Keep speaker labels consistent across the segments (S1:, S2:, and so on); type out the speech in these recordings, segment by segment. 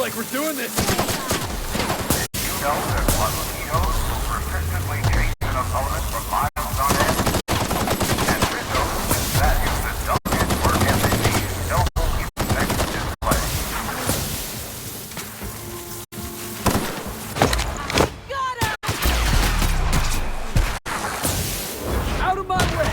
S1: like we're doing this.
S2: You know that mosquitoes will persistently chase an opponent for miles on end? And Rizzo values the double-edged work ethic these noble insects display.
S3: Got him!
S1: Out of my way!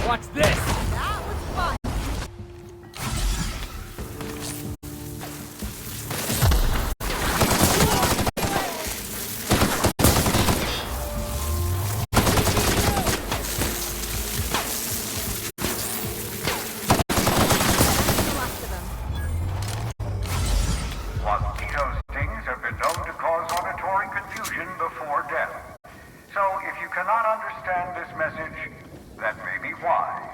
S1: Watch this!
S3: That was fun!
S2: Mosquito stings have been known to cause auditory confusion before death. So if you cannot understand this message, that may be why.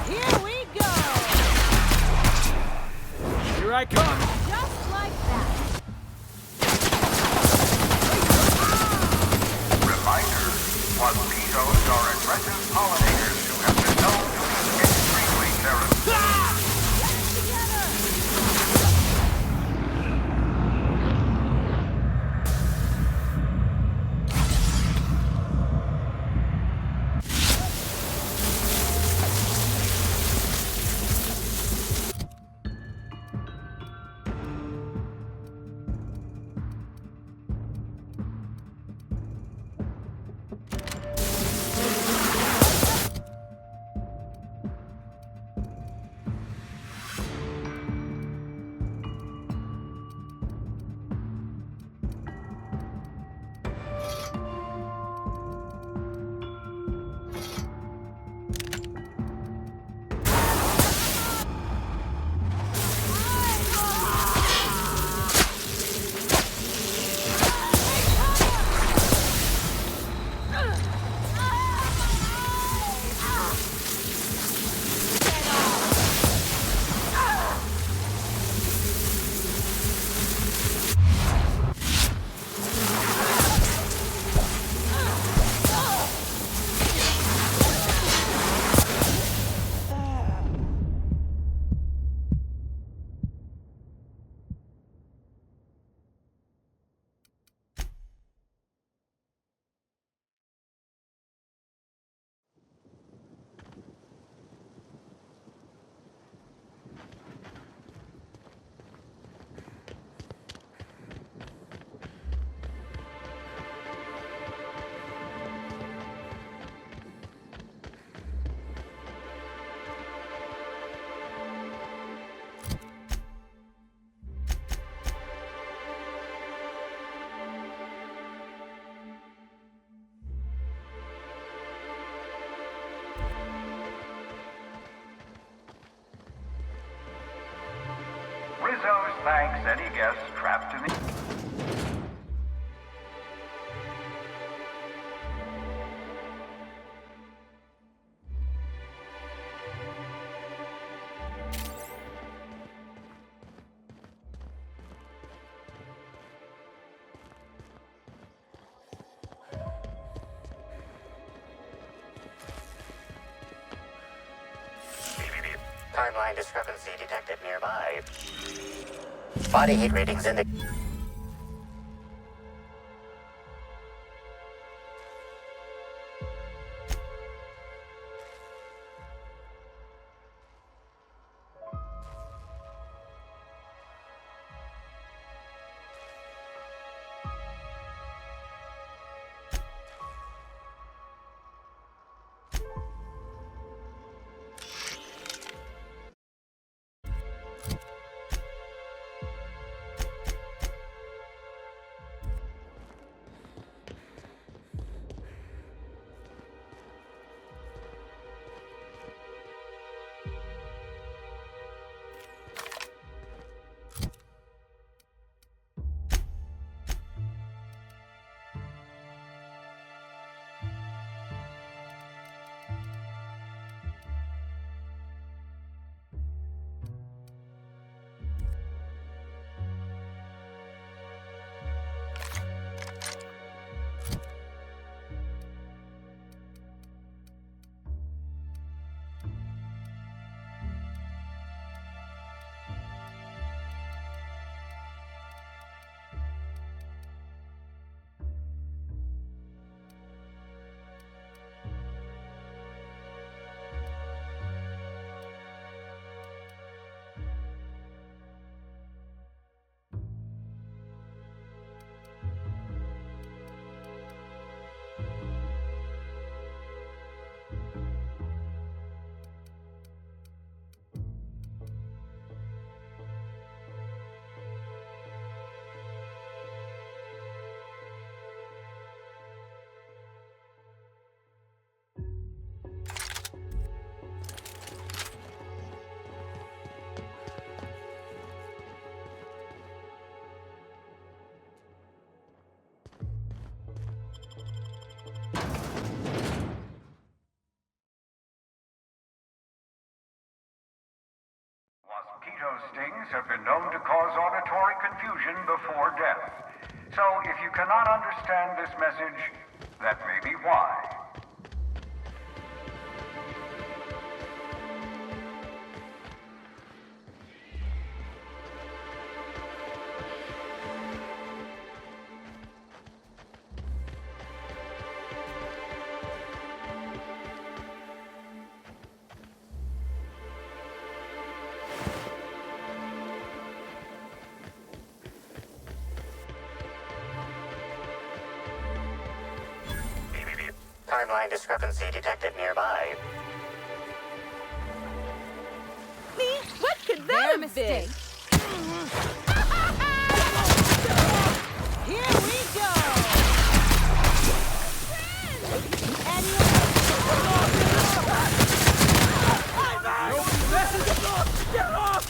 S3: Here we go!
S1: Here I come!
S3: Just like that.
S2: Reminder, mosquitoes are aggressive pollinators who have been known to be extremely terrible.
S3: Get it together!
S2: thanks any guests trapped in the...
S4: Timeline discrepancy detected nearby. Body heat readings indicate.
S2: Mosquito stings have been known to cause auditory confusion before death. So if you cannot understand this message, that may be why.
S4: Timeline discrepancy detected nearby.
S3: Me? What could that have been? Here we go!
S1: Nobody messes up! Get off!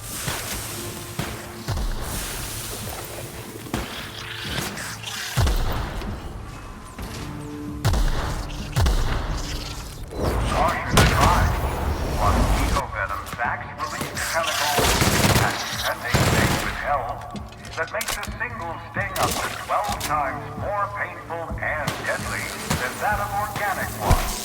S2: Caution advised. Mosquito venom sacs release a chemical and they withheld that makes a single sting up to 12 times more painful and deadly than that of organic ones.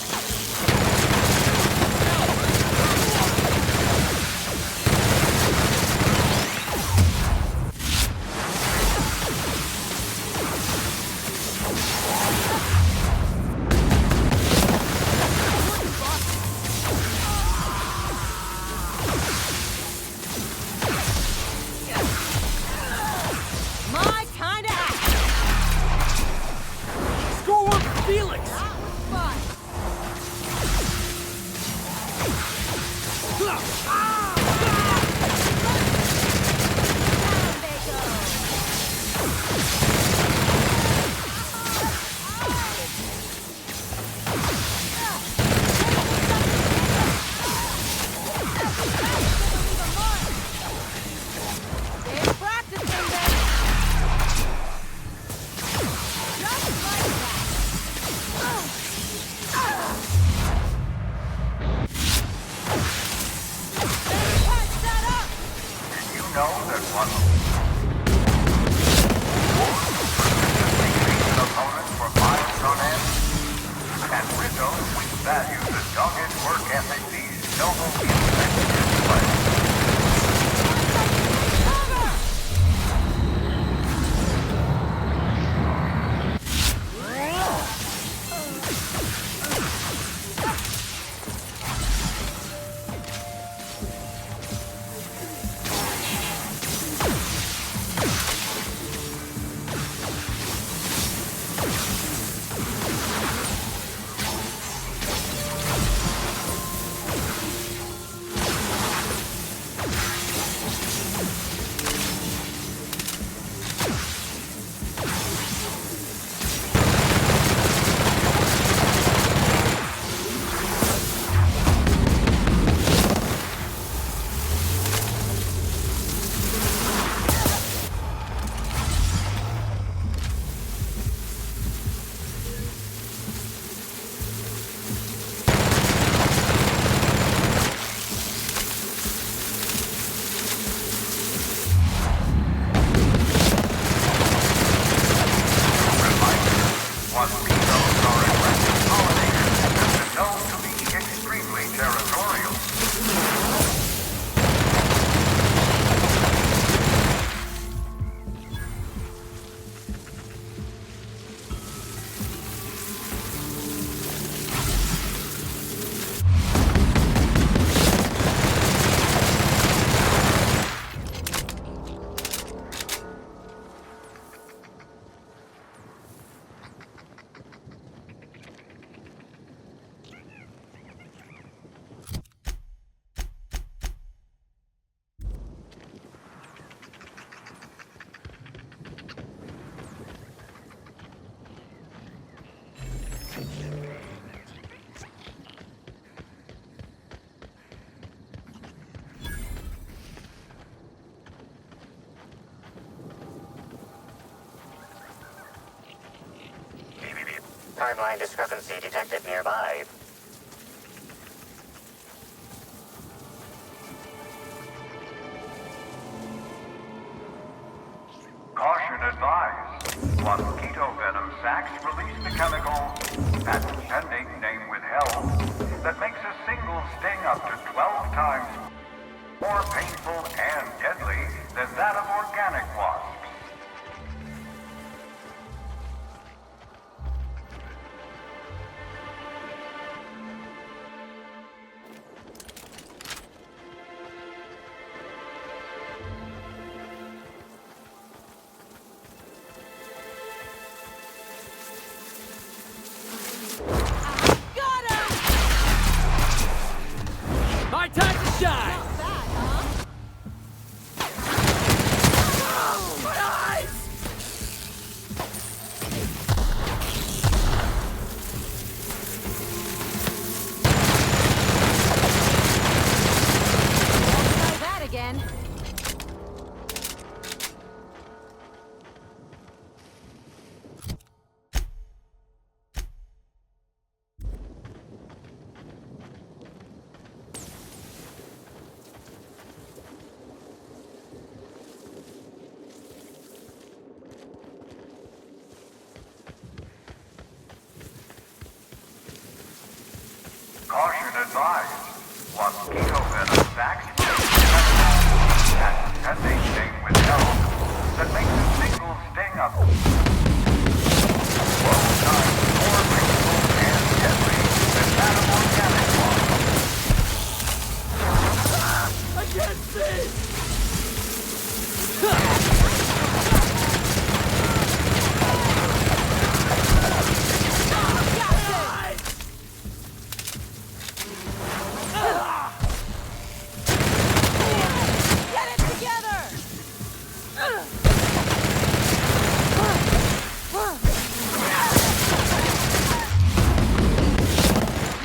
S4: Timeline discrepancy detected nearby.
S2: Caution advised. Mosquito venom sacs release the chemical, patent pending name withheld, that makes a single sting up to 12 times more painful and deadly than that of organic wasps.
S1: My time to shine!
S3: Not bad, huh?
S1: My eyes!
S3: Try that again.
S2: Caution advised. Mosquito venom sacs patent pending name withheld, that makes a single sting up 12 times more painful and deadly than that of organic wasps.
S1: I can't see!
S3: Get it together!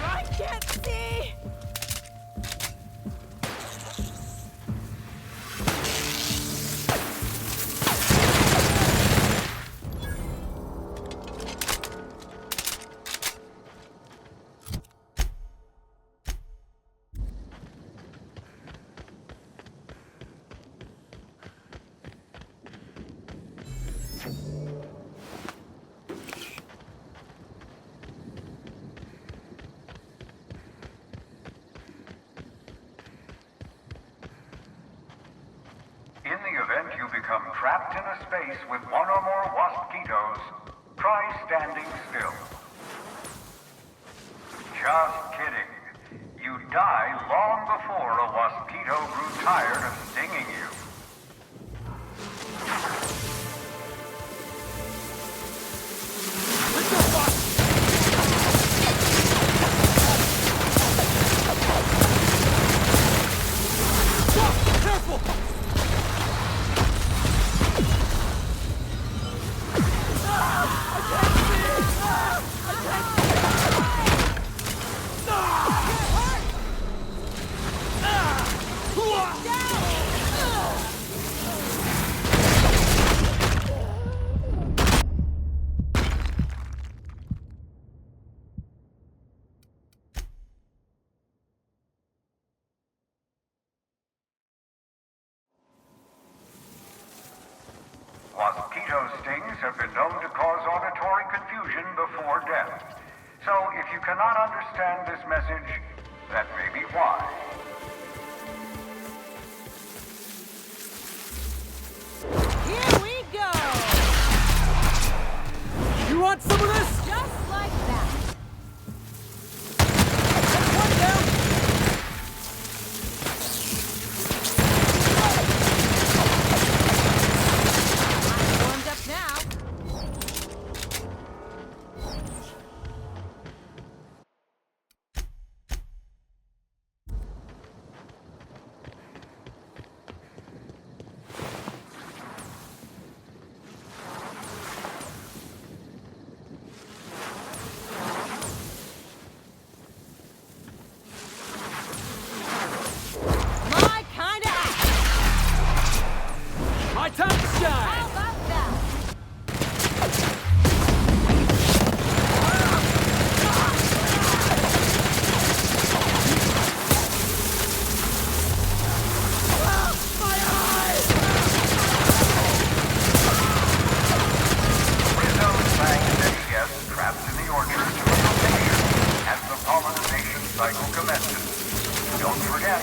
S3: I can't see!
S2: In the event you become trapped in a space with one or more waspitos, try standing still. Just kidding. You die long before a waspito grew tired of stinging you. Mosquito stings have been known to cause auditory confusion before death. So if you cannot understand this message, that may be why.
S3: Here we go!
S1: You want some of this?
S3: Just like that.
S1: One down!
S3: I'm warmed up now. My kind of act.
S1: My time to
S3: How
S1: shine!
S3: about that?
S2: Rizzo's sang steady guests trapped in the orchard to rotation as the pollination cycle commences. Don't forget,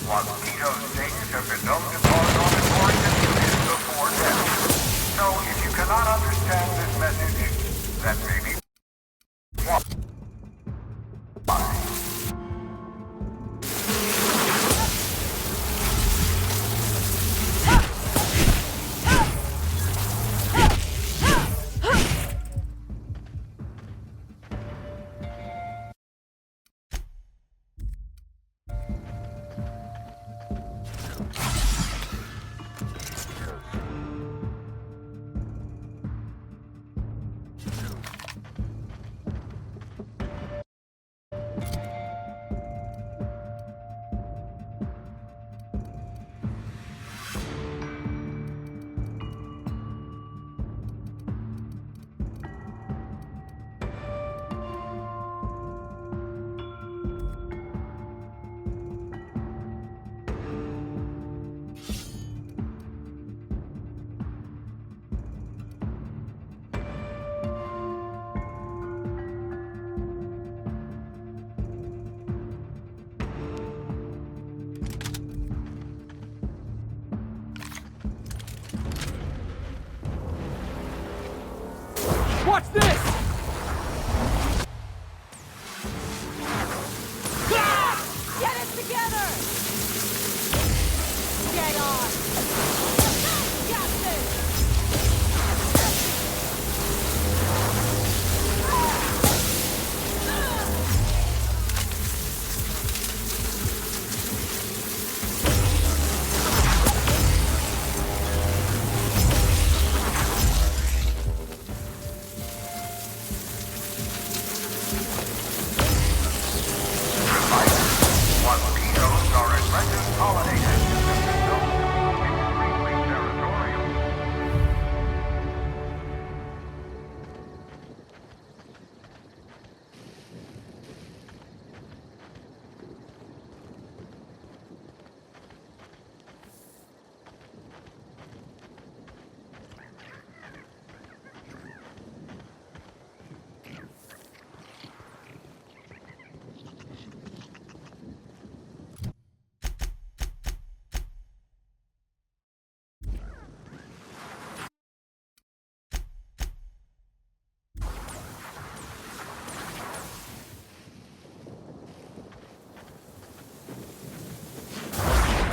S2: mosquito stings have been known to cause auditory confusion before death. So if you cannot understand this message, that may be why.
S1: Watch this!
S3: Get it together! Get on! Got this!
S2: Mosquitoes are aggressive pollinators and are known to be extremely territorial.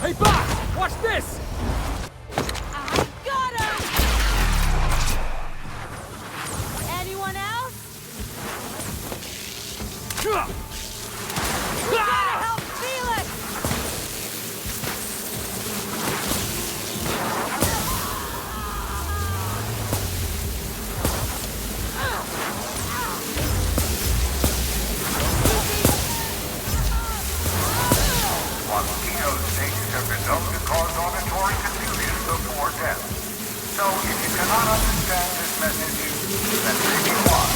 S1: Hey, boss! Watch this!
S3: I got him! Anyone else? We gotta help Felix!
S2: Mosquito stages have been known to cause auditory confusion before death. So if you cannot understand this message, then maybe why.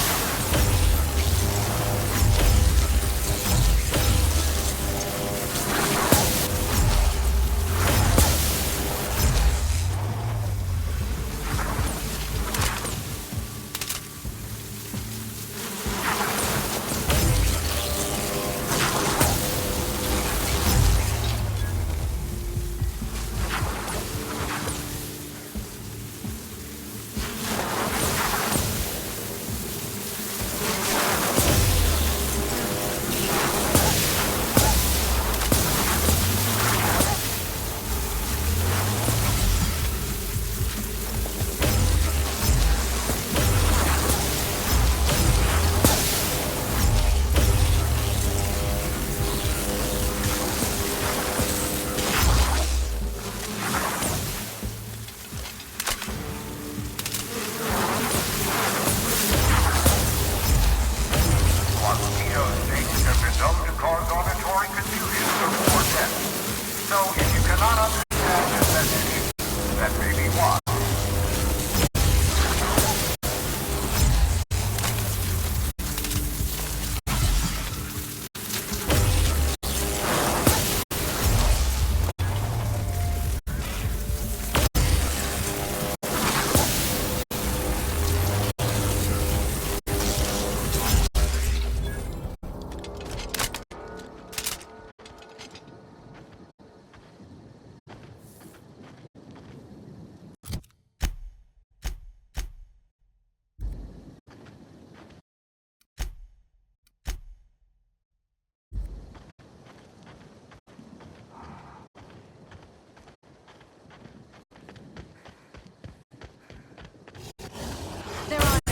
S2: So if you cannot understand this message, that may be why.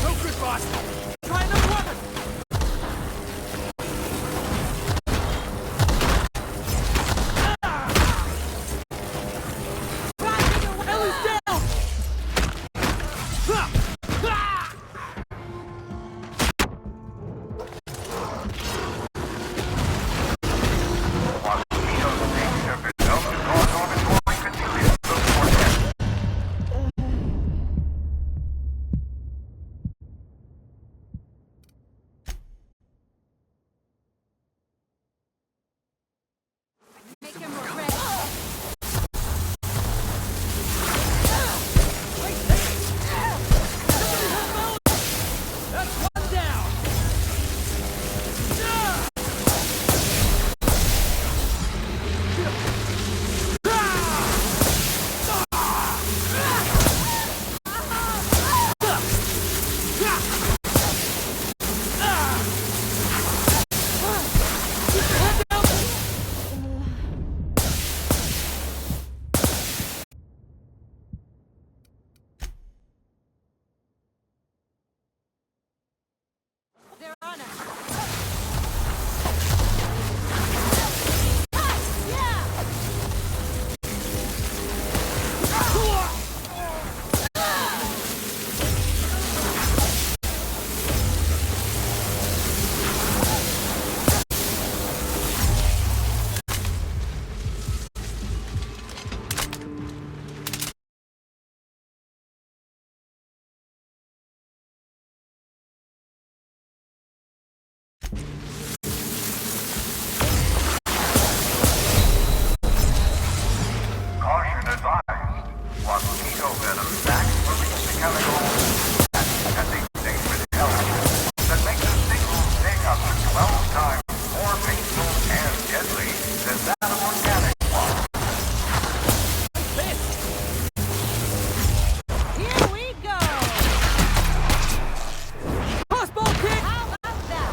S1: No good, boss! Try another weapon! Ellie's down! Ha! Ha!
S2: Mosquito snakes have been known to cause auditory confusion before death.
S3: Make him regret.
S1: That's one down!
S3: They're on us.
S2: Caution advised. Mosquito venom sacs release the chemical as they sting with Helen that makes a single sting up to 12 times more painful and deadly than that of organic wasp.
S3: Here we go.
S1: Crossbow kick!
S3: How about that?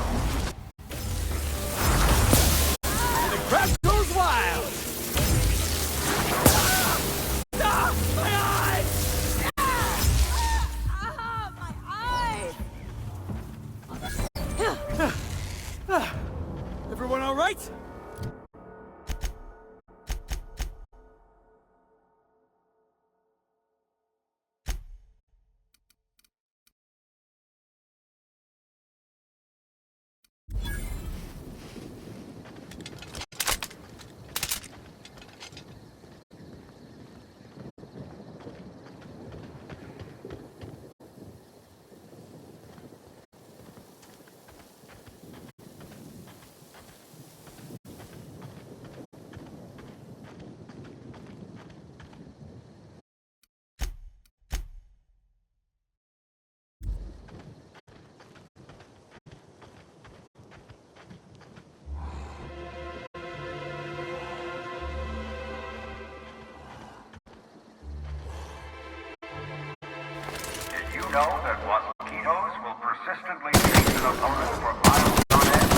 S2: know that mosquitoes will persistently chase an opponent for miles on end?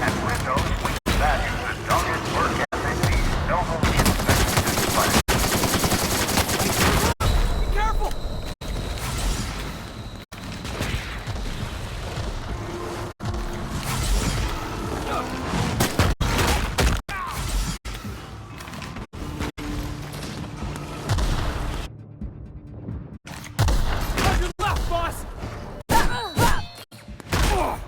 S2: And with those weak values that don't hit work ethic, these noble insects display.
S1: Be careful! On your left, boss!
S3: Nice one!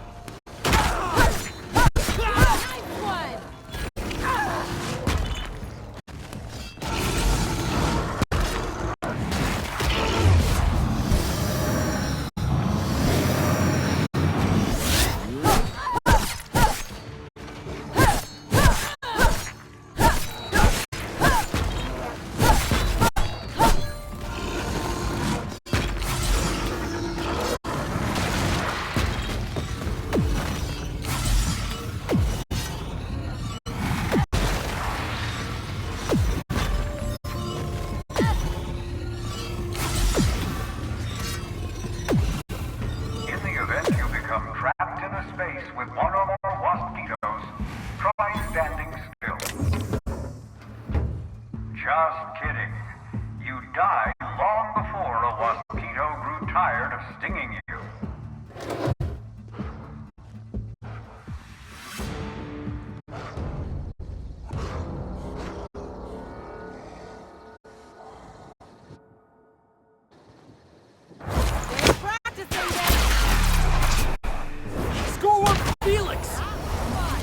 S2: In the event you become trapped in a space with one or more mosquitoes, try standing still. Just kidding. You died long before a mosquito grew tired of stinging you.
S3: Stay practicing then!
S1: Schoolwork for Felix!
S3: Come on!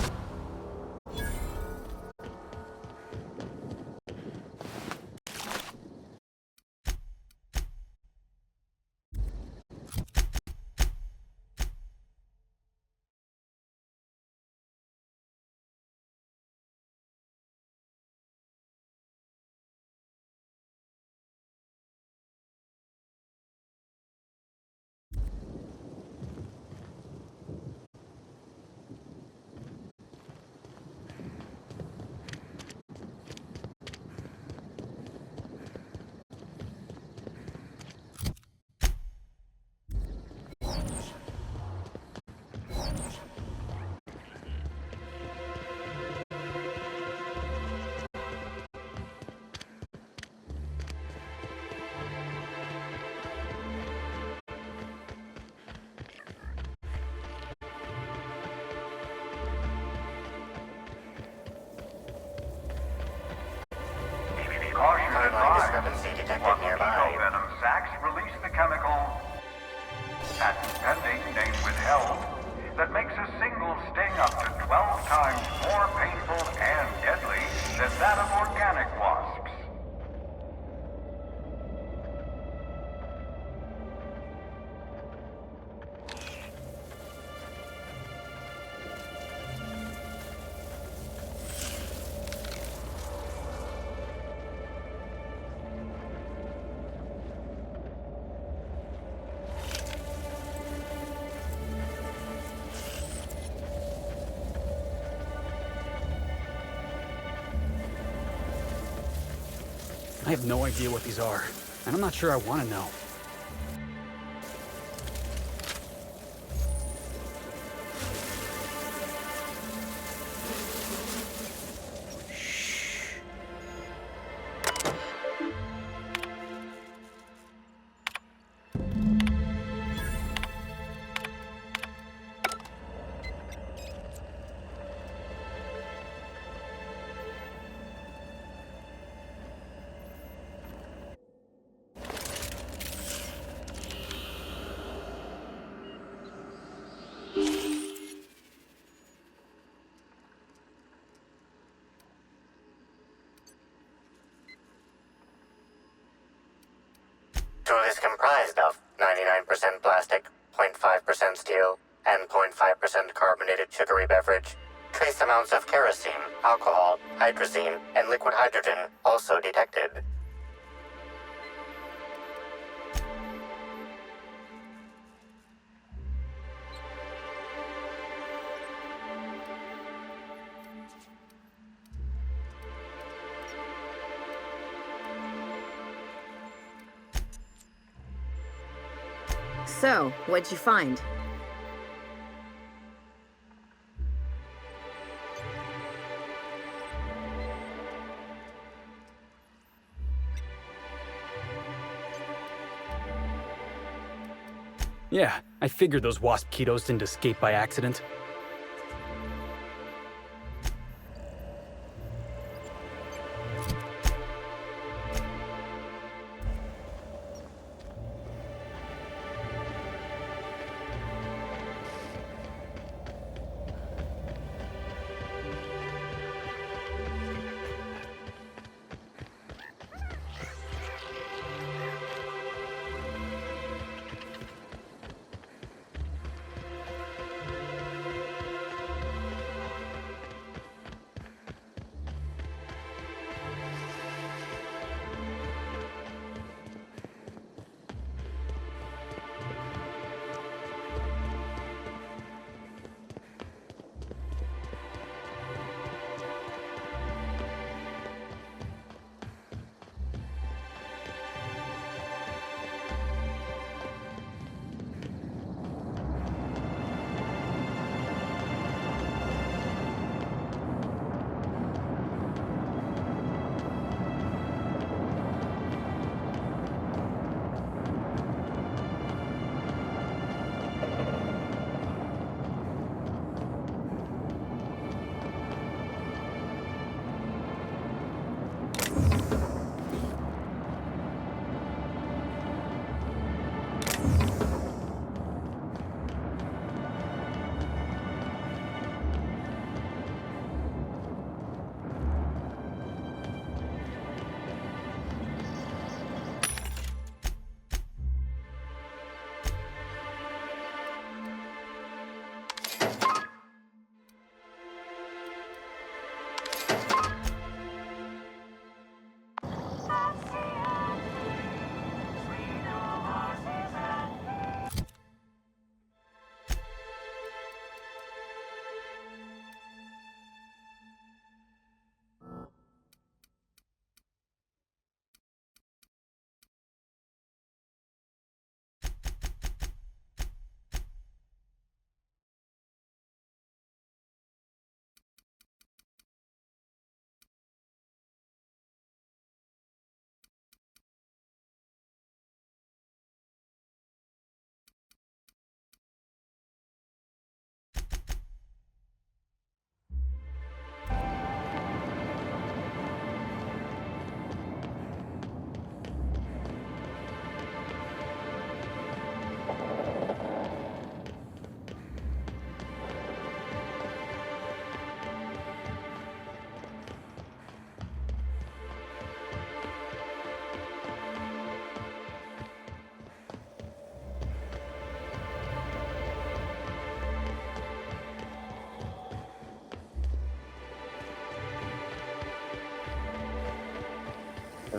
S2: Caution
S4: Timeline
S2: advised.
S4: discrepancy detected
S2: Mosquito
S4: nearby.
S2: venom sacs release the chemical patent pending, name withheld, that makes a single sting up to 12 times more painful and deadly than that of organic wasps.
S1: I have no idea what these are, and I'm not sure I want to know.
S4: Tool is comprised of 99% plastic, 0.5% steel, and 0.5% carbonated sugary beverage. Trace amounts of kerosene, alcohol, hydrazine, and liquid hydrogen also detected.
S5: So, what'd you find?
S6: Yeah, I figured those wasp ketos didn't escape by accident.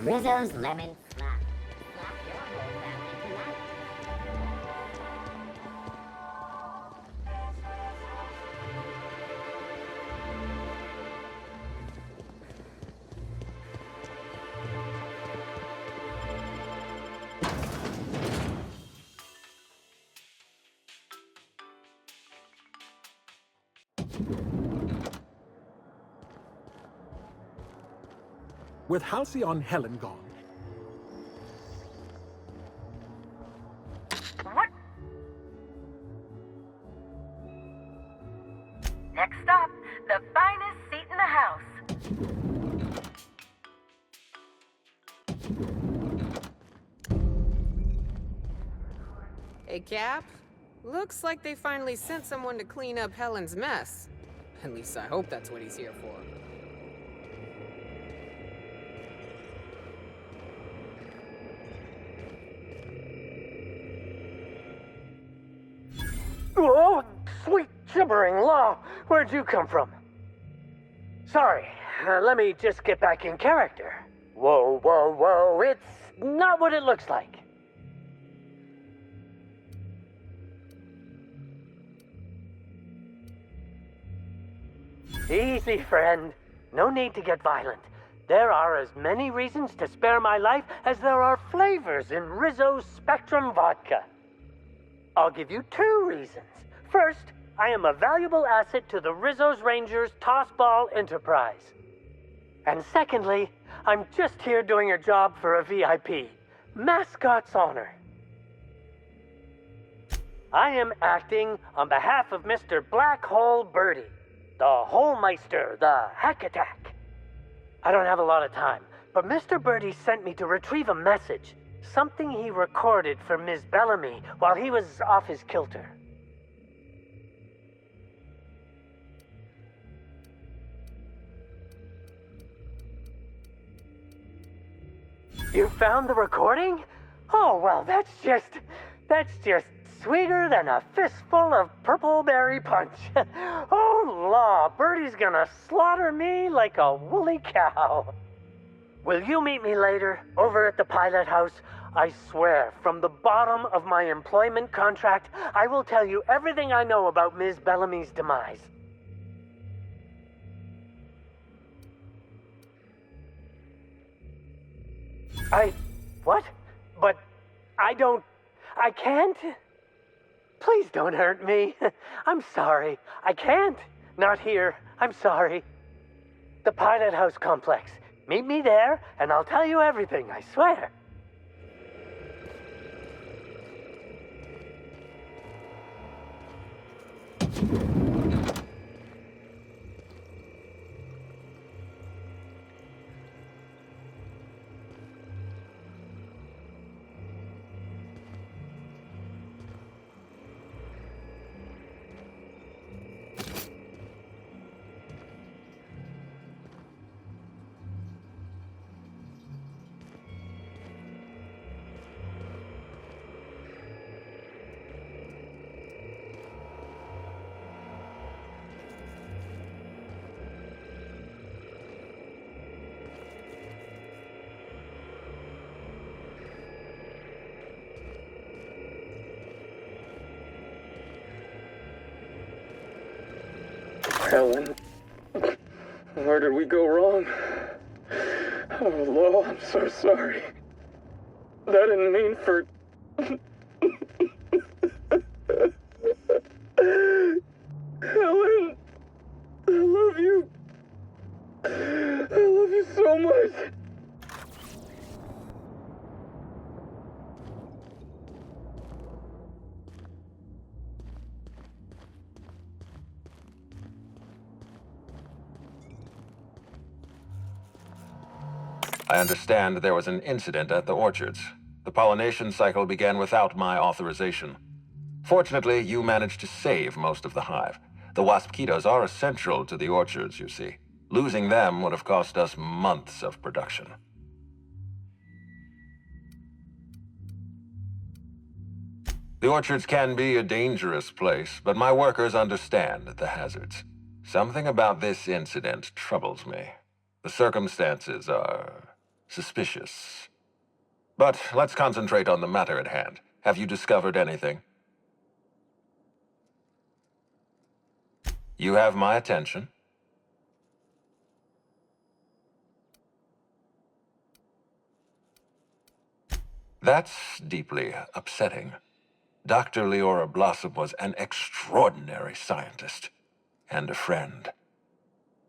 S7: Rizzo's Lemon Slap. Slap your whole family tonight.
S8: With Halcyon Helen gone,
S9: What? Next stop, the finest seat in the house.
S10: Hey, Cap. Looks like they finally sent someone to clean up Helen's mess. At least I hope that's what he's here for.
S1: Oh, sweet gibbering law! Where'd you come from? Sorry, let me just get back in character. Whoa, whoa, whoa, it's not what it looks like. Easy, friend. No need to get violent. There are as many reasons to spare my life as there are flavors in Rizzo's Spectrum vodka. I'll give you 2 reasons. First, I am a valuable asset to the Rizzo's Rangers Tossball Enterprise. And secondly, I'm just here doing a job for a VIP. Mascot's honor. I am acting on behalf of Mr. Black Hole Birdie, the Holmeister, the Hack Attack. I don't have a lot of time, but Mr. Birdie sent me to retrieve a message. Something he recorded for Ms. Bellamy while he was off his kilter. You found the recording? Oh, well, that's just sweeter than a fistful of Purpleberry punch. Oh, law, Birdie's gonna slaughter me like a woolly cow. Will you meet me later, over at the pilot house? I swear, from the bottom of my employment contract, I will tell you everything I know about Ms. Bellamy's demise. What? But I can't? Please don't hurt me. I'm sorry. I can't. Not here. I'm sorry. The Pilot House Complex. Meet me there, and I'll tell you everything, I swear.
S5: Helen, where did we go wrong? Oh, Lo, I'm so sorry. That didn't mean for... Helen, I love you. I love you so much.
S11: I understand there was an incident at the orchards. The pollination cycle began without my authorization. Fortunately, you managed to save most of the hive. The wasp-ketos are essential to the orchards, you see. Losing them would have cost us months of production. The orchards can be a dangerous place, but my workers understand the hazards. Something about this incident troubles me. The circumstances are suspicious. But let's concentrate on the matter at hand. Have you discovered anything? You have my attention. That's deeply upsetting. Dr. Leora Blossom was an extraordinary scientist and a friend.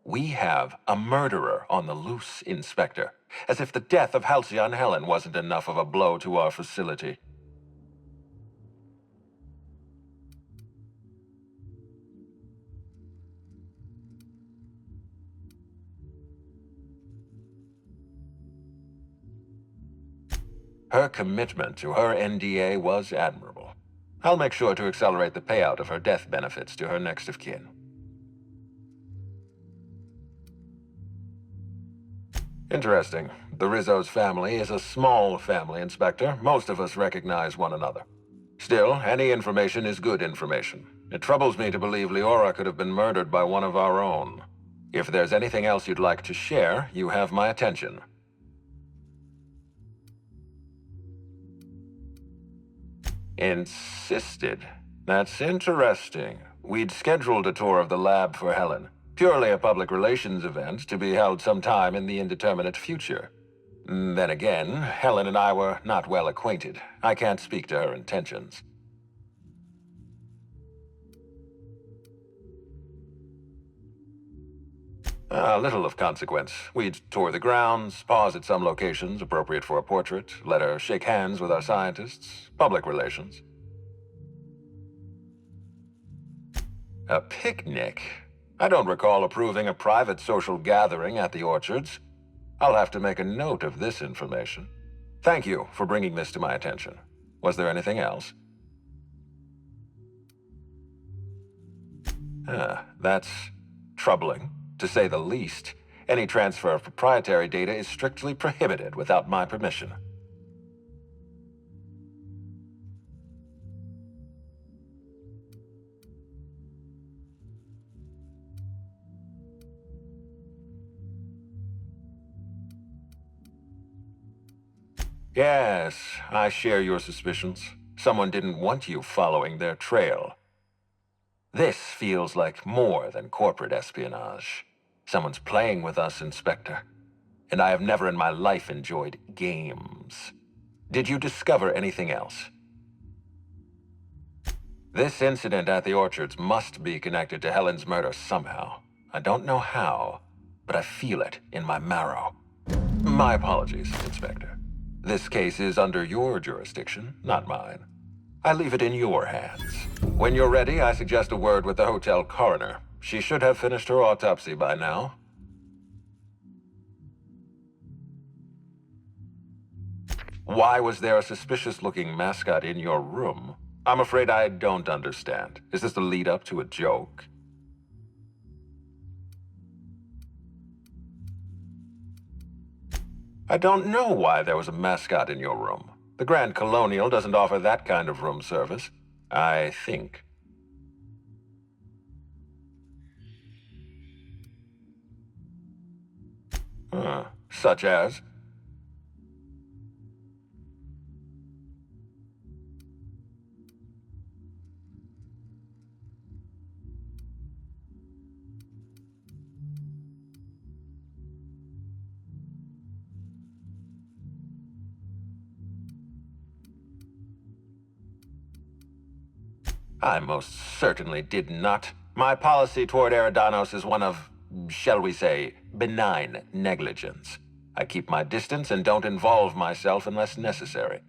S11: We have a murderer on the loose, Inspector. As if the death of Halcyon Helen wasn't enough of a blow to our facility. Her commitment to her NDA was admirable. I'll make sure to accelerate the payout of her death benefits to her next of kin. Interesting. The Rizzo's family is a small family, Inspector. Most of us recognize one another. Still, any information is good information. It troubles me to believe Leora could have been murdered by one of our own. If there's anything else you'd like to share, you have my attention. Insisted. That's interesting. We'd scheduled a tour of the lab for Helen. Purely a public relations event to be held sometime in the indeterminate future. Then again, Helen and I were not well acquainted. I can't speak to her intentions. Little of consequence. We'd tour the grounds, pause at some locations appropriate for a portrait, let her shake hands with our scientists. Public relations. A picnic? I don't recall approving a private social gathering at the orchards. I'll have to make a note of this information. Thank you for bringing this to my attention. Was there anything else? That's troubling, to say the least. Any transfer of proprietary data is strictly prohibited without my permission. Yes, I share your suspicions. Someone didn't want you following their trail. This feels like more than corporate espionage. Someone's playing with us, Inspector. And I have never in my life enjoyed games. Did you discover anything else? This incident at the orchards must be connected to Helen's murder somehow. I don't know how, but I feel it in my marrow. My apologies, Inspector. This case is under your jurisdiction, not mine. I leave it in your hands. When you're ready, I suggest a word with the hotel coroner. She should have finished her autopsy by now. Why was there a suspicious-looking mascot in your room? I'm afraid I don't understand. Is this the lead-up to a joke? I don't know why there was a mascot in your room. The Grand Colonial doesn't offer that kind of room service, I think. Such as? I most certainly did not. My policy toward Eridanos is one of, shall we say, benign negligence. I keep my distance and don't involve myself unless necessary.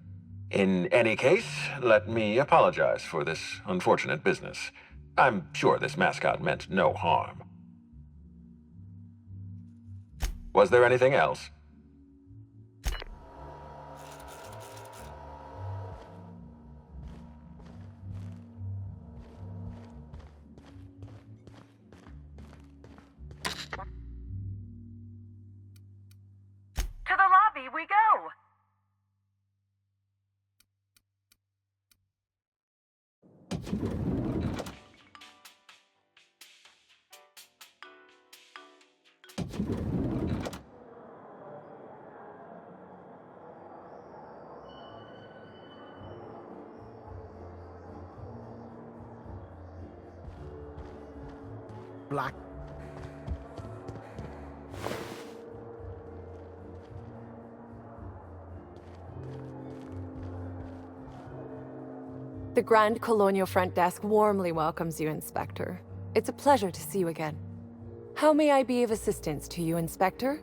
S11: In any case, let me apologize for this unfortunate business. I'm sure this mascot meant no harm. Was there anything else?
S9: To the lobby we go!
S8: Black.
S12: The Grand Colonial Front Desk warmly welcomes you, Inspector. It's a pleasure to see you again. How may I be of assistance to you, Inspector?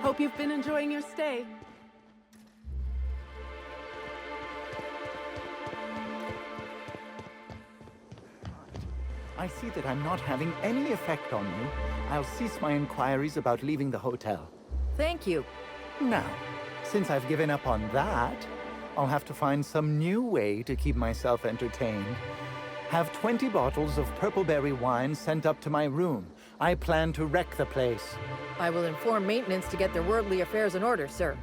S13: Hope you've been enjoying your stay.
S14: I see that I'm not having any effect on you. I'll cease my inquiries about leaving the hotel.
S13: Thank you.
S14: Now, since I've given up on that, I'll have to find some new way to keep myself entertained. Have 20 bottles of Purpleberry wine sent up to my room. I plan to wreck the place.
S15: I will inform maintenance to get their worldly affairs in order, sir.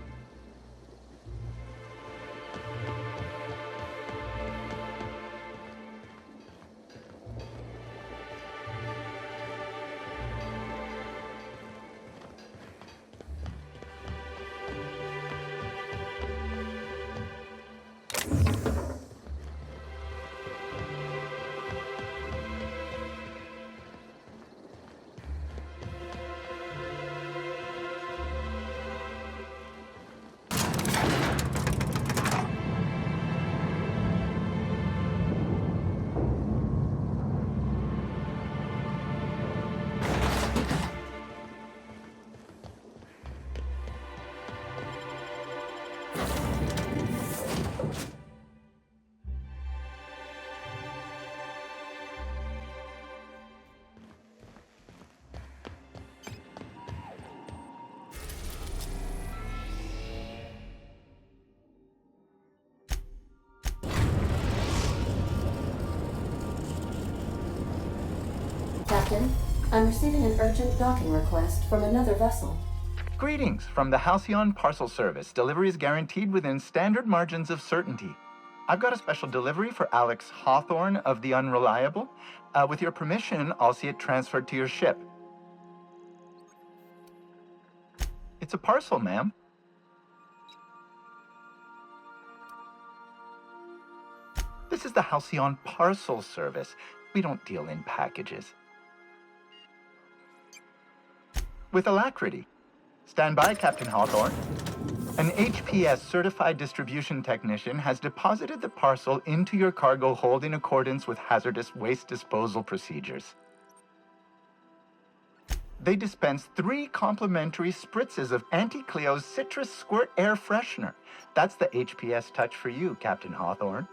S16: Captain, I'm receiving an urgent docking request from another vessel.
S14: Greetings from the Halcyon Parcel Service. Delivery is guaranteed within standard margins of certainty. I've got a special delivery for Alex Hawthorne of the Unreliable. With your permission, I'll see it transferred to your ship. It's a parcel, ma'am. This is the Halcyon Parcel Service. We don't deal in packages. With alacrity. Stand by, Captain Hawthorne. An HPS certified distribution technician has deposited the parcel into your cargo hold in accordance with hazardous waste disposal procedures. They dispense 3 complimentary spritzes of Anti-Cleo's Citrus Squirt Air Freshener. That's the HPS touch for you, Captain Hawthorne.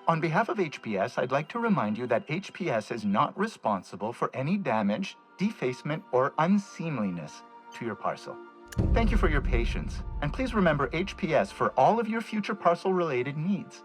S14: On behalf of HPS, I'd like to remind you that HPS is not responsible for any damage, defacement, or unseemliness to your parcel. Thank you for your patience, and please remember HPS for all of your future parcel-related needs.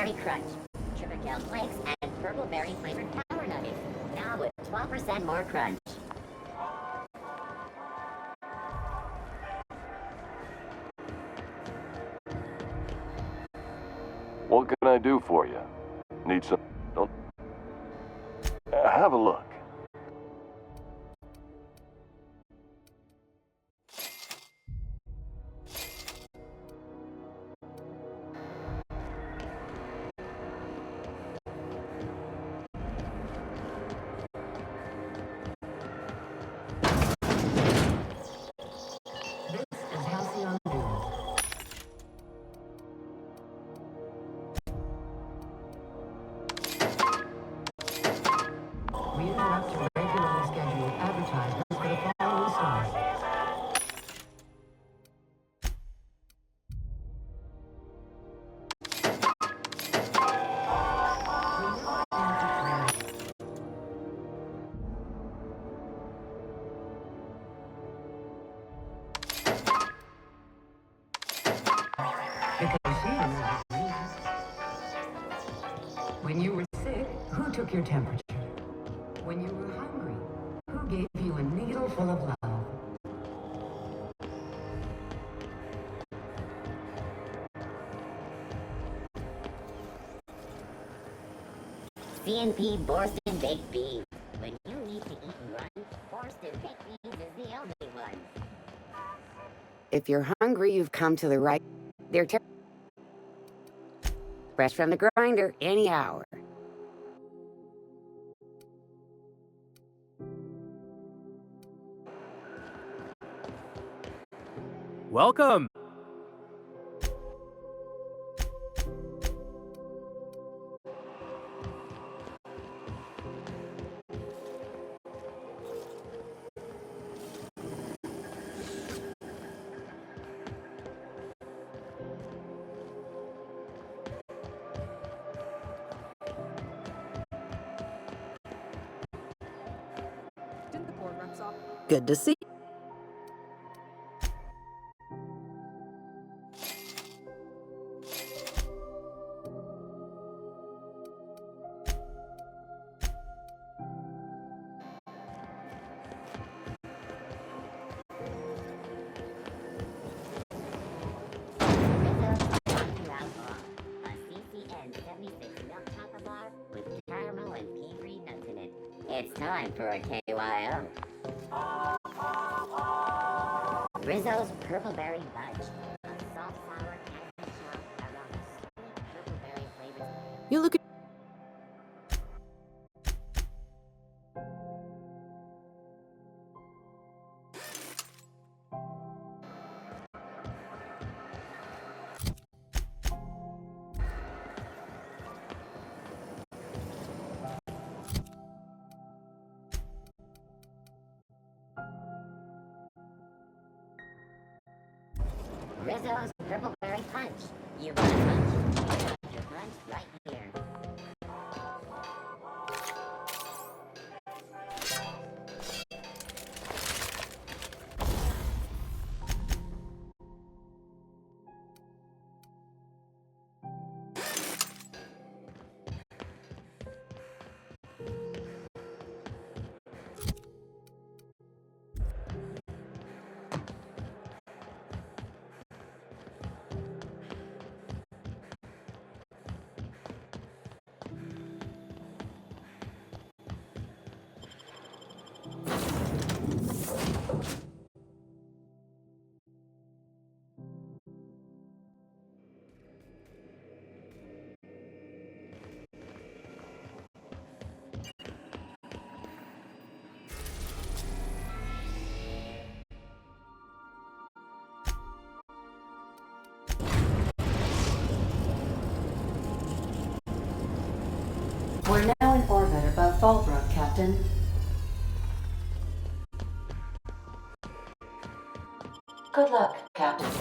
S7: Purpleberry Crunch, Triple Kale Flakes, and Purpleberry flavored Power Nuggets. Now with 12% more crunch.
S17: What can I do for you? Need some... Don't... Have a look.
S7: This is Halcyon News. We interrupt your regularly scheduled advertisement for the following stars. When you were sick, who took your temperature? When you were hungry, who gave you a needle full of love? CNP Borston Baked Beans. When you need to eat and run, Borston Baked Beans is the only one.
S18: If you're hungry, you've come to the right. They're fresh from the grinder any hour.
S19: Welcome!
S10: Didn't the board reps off?
S18: Good to see.
S7: It's time for a KYO. Rizzo's Purpleberry Budge. A soft, sour candy shell around a sweet purpleberry flavor.
S18: You look at
S7: Rizzo's Purpleberry Punch. You want a punch? Your punch right here.
S16: We're now in orbit above Fallbrook, Captain. Good luck, Captain.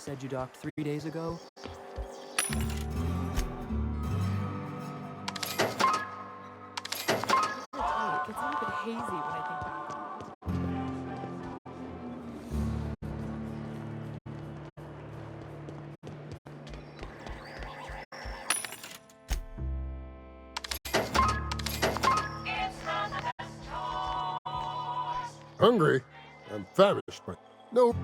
S19: said you docked 3 days ago?
S13: It gets a little bit hazy when I think back on it.
S20: Hungry? I'm famished, but no.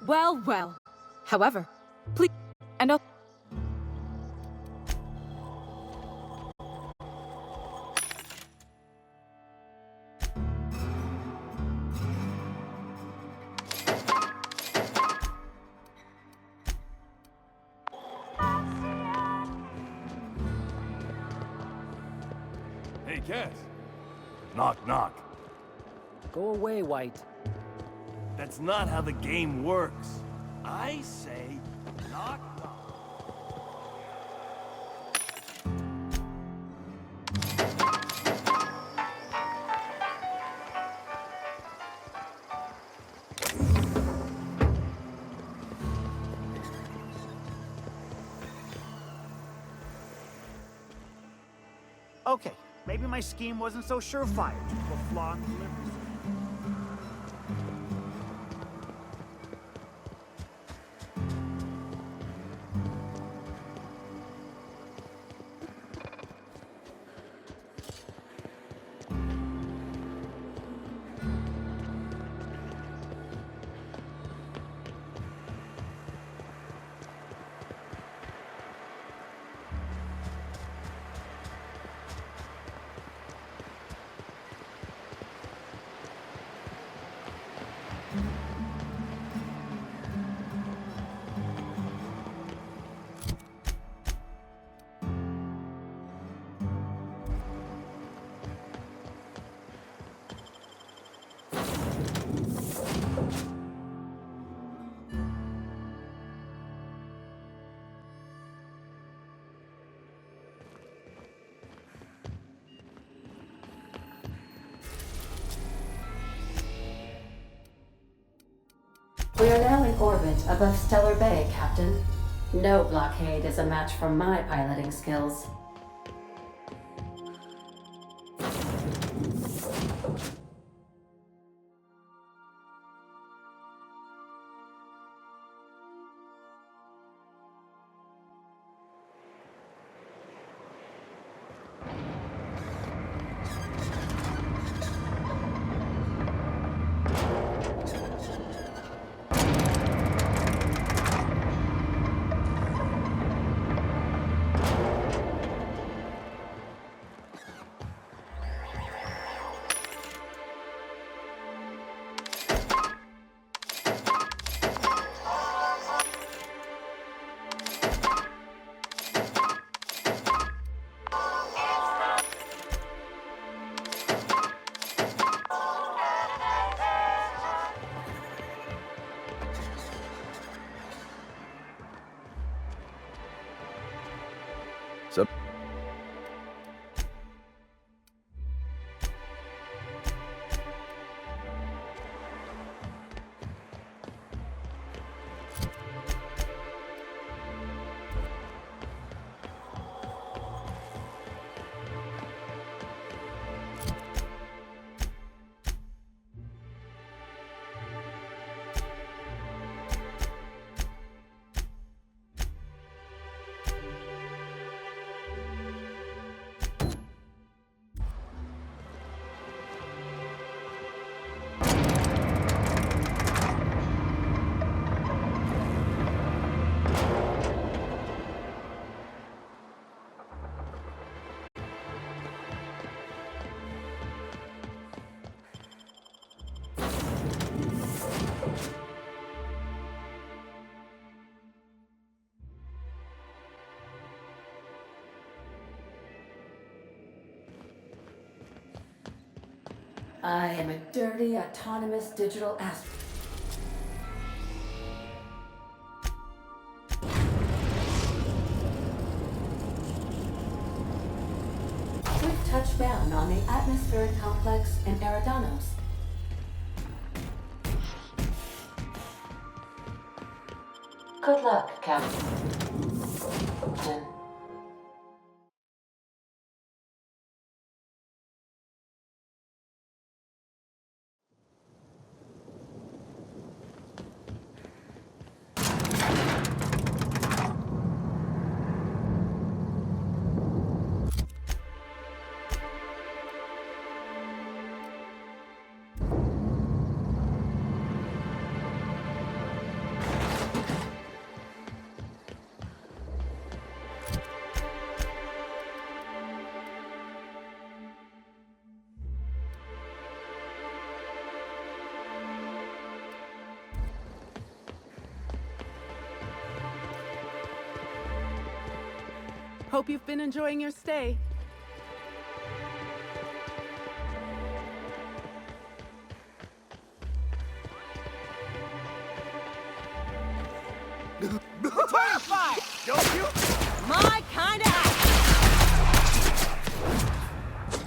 S12: Well, well. However, please, and I'll...
S17: Hey, Cass. Knock, knock.
S19: Go away, White.
S17: That's not how the game works. I say, knock, knock.
S21: Okay, maybe my scheme wasn't so surefire due to a flaw in the delivery.
S16: We are now in orbit above Stellar Bay, Captain. No blockade is a match for my piloting skills. I am a dirty, autonomous digital astronaut. down on the atmospheric complex in Eridanos. Good luck, Captain.
S13: Hope you've been enjoying your stay.
S21: Terrified, don't you?
S9: My kind of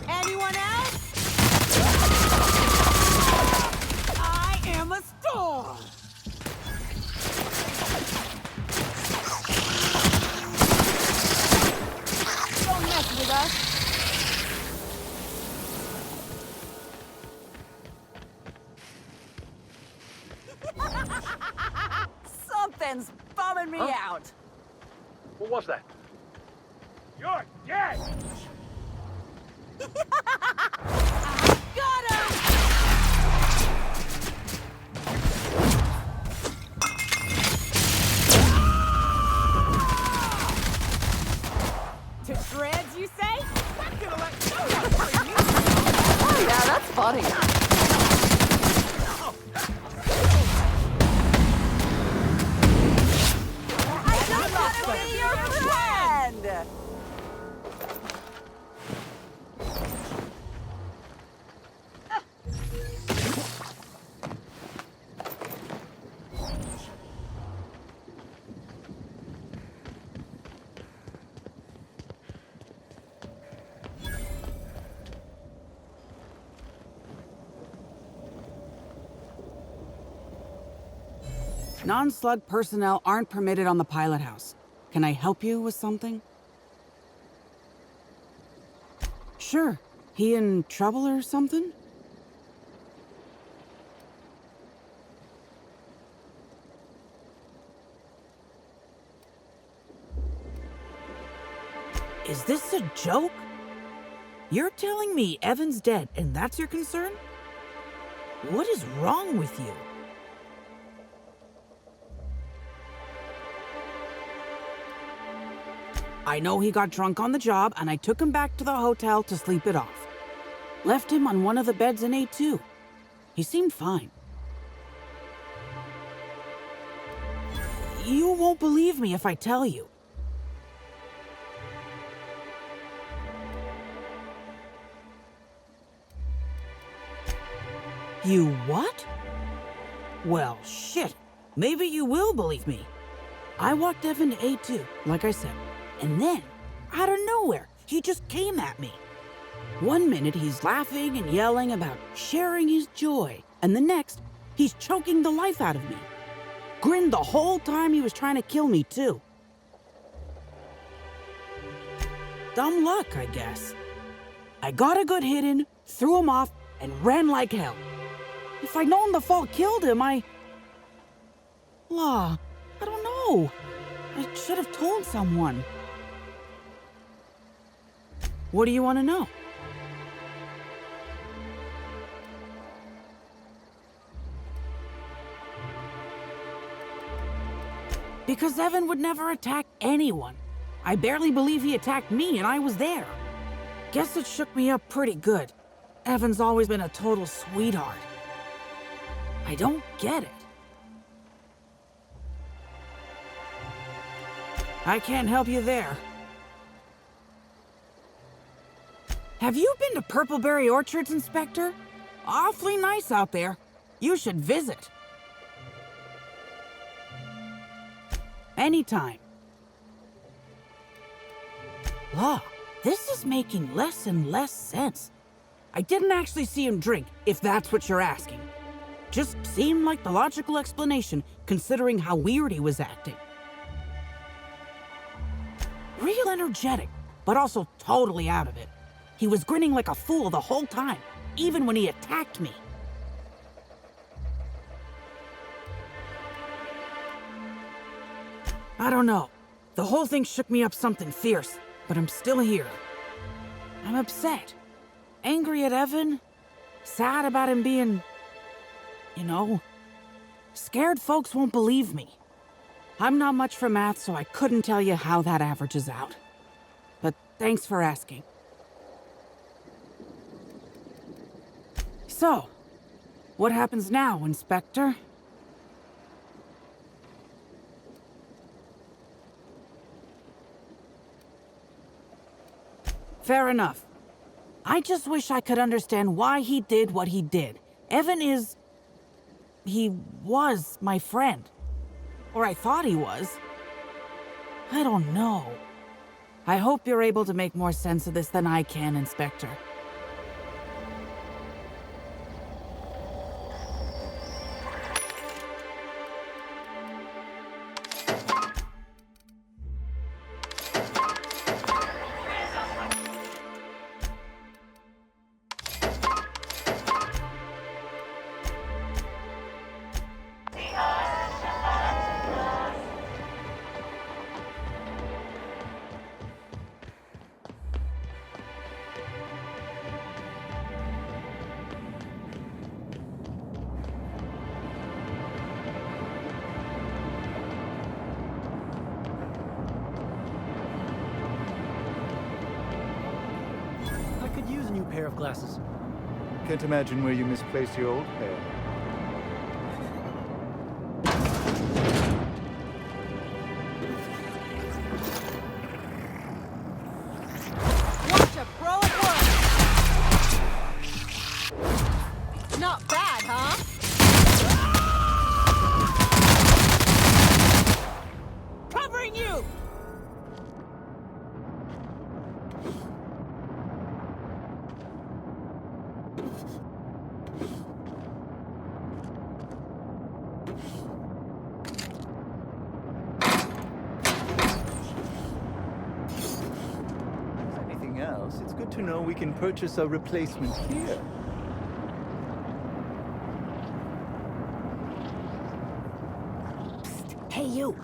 S9: Anyone else? I am a storm. Don't mess with us. Something's bumming me out.
S1: What was that? You're dead!
S9: Got him! To shreds, you say? I'm gonna let no one bring you.
S12: Oh yeah, that's funny.
S9: I just want to be your friend!
S3: Non-slug personnel aren't permitted on the pilot house. Can I help you with something? Sure. He in trouble or something? Is this a joke? You're telling me Evan's dead and that's your concern? What is wrong with you? I know he got drunk on the job, and I took him back to the hotel to sleep it off. Left him on one of the beds in A2. He seemed fine. You won't believe me if I tell you. You what? Well, shit. Maybe you will believe me. I walked Evan to A2, like I said. And then, out of nowhere, he just came at me. One minute he's laughing and yelling about sharing his joy, and the next, he's choking the life out of me. Grinned the whole time he was trying to kill me, too. Dumb luck, I guess. I got a good hit in, threw him off, and ran like hell. If I'd known the fall killed him, I don't know. I should have told someone. What do you want to know? Because Evan would never attack anyone. I barely believe he attacked me, and I was there. Guess it shook me up pretty good. Evan's always been a total sweetheart. I don't get it. I can't help you there. Have you been to Purpleberry Orchards, Inspector? Awfully nice out there. You should visit. Anytime. Law, This is making less and less sense. I didn't actually see him drink, if that's what you're asking. Just seemed like the logical explanation, considering how weird he was acting. Real energetic, but also totally out of it. He was grinning like a fool the whole time, even when he attacked me. I don't know. The whole thing shook me up something fierce, but I'm still here. I'm upset. Angry at Evan. Sad about him being... you know... scared folks won't believe me. I'm not much for math, so I couldn't tell you how that averages out. But thanks for asking. So, what happens now, Inspector? Fair enough. I just wish I could understand why he did what he did. Evan is... he was my friend. Or I thought he was. I don't know. I hope you're able to make more sense of this than I can, Inspector.
S19: Pair of glasses.
S14: Can't imagine where you misplaced your old pair.
S9: Watch a pro at work! Not bad, huh? Covering you!
S14: It's good to know we can purchase a replacement here.
S18: Psst. Hey, you.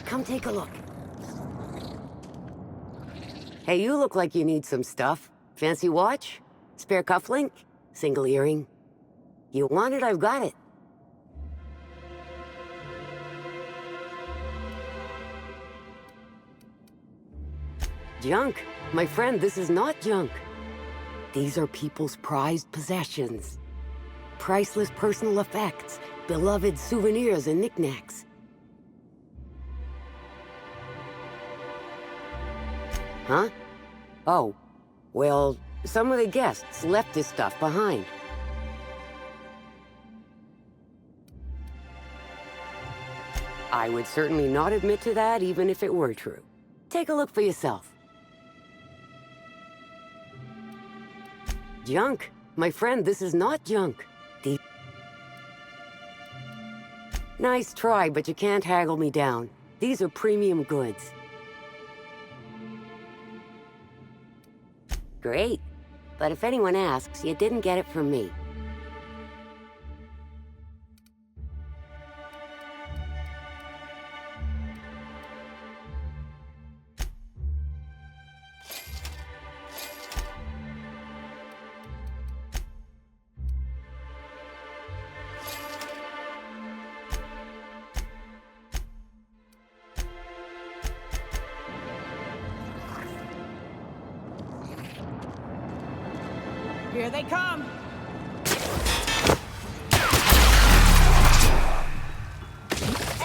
S18: Come take a look. Hey, you look like you need some stuff. Fancy watch? Spare cufflink? Single earring? You want it, I've got it. Junk. My friend, this is not junk. These are people's prized possessions. Priceless personal effects, beloved souvenirs and knickknacks. Huh? Oh, well, some of the guests left this stuff behind. I would certainly not admit to that, even if it were true. Take a look for yourself. Junk. My friend, this is not junk. Nice try, but you can't haggle me down. These are premium goods. Great. But if anyone asks, you didn't get it from me.
S9: Here they come!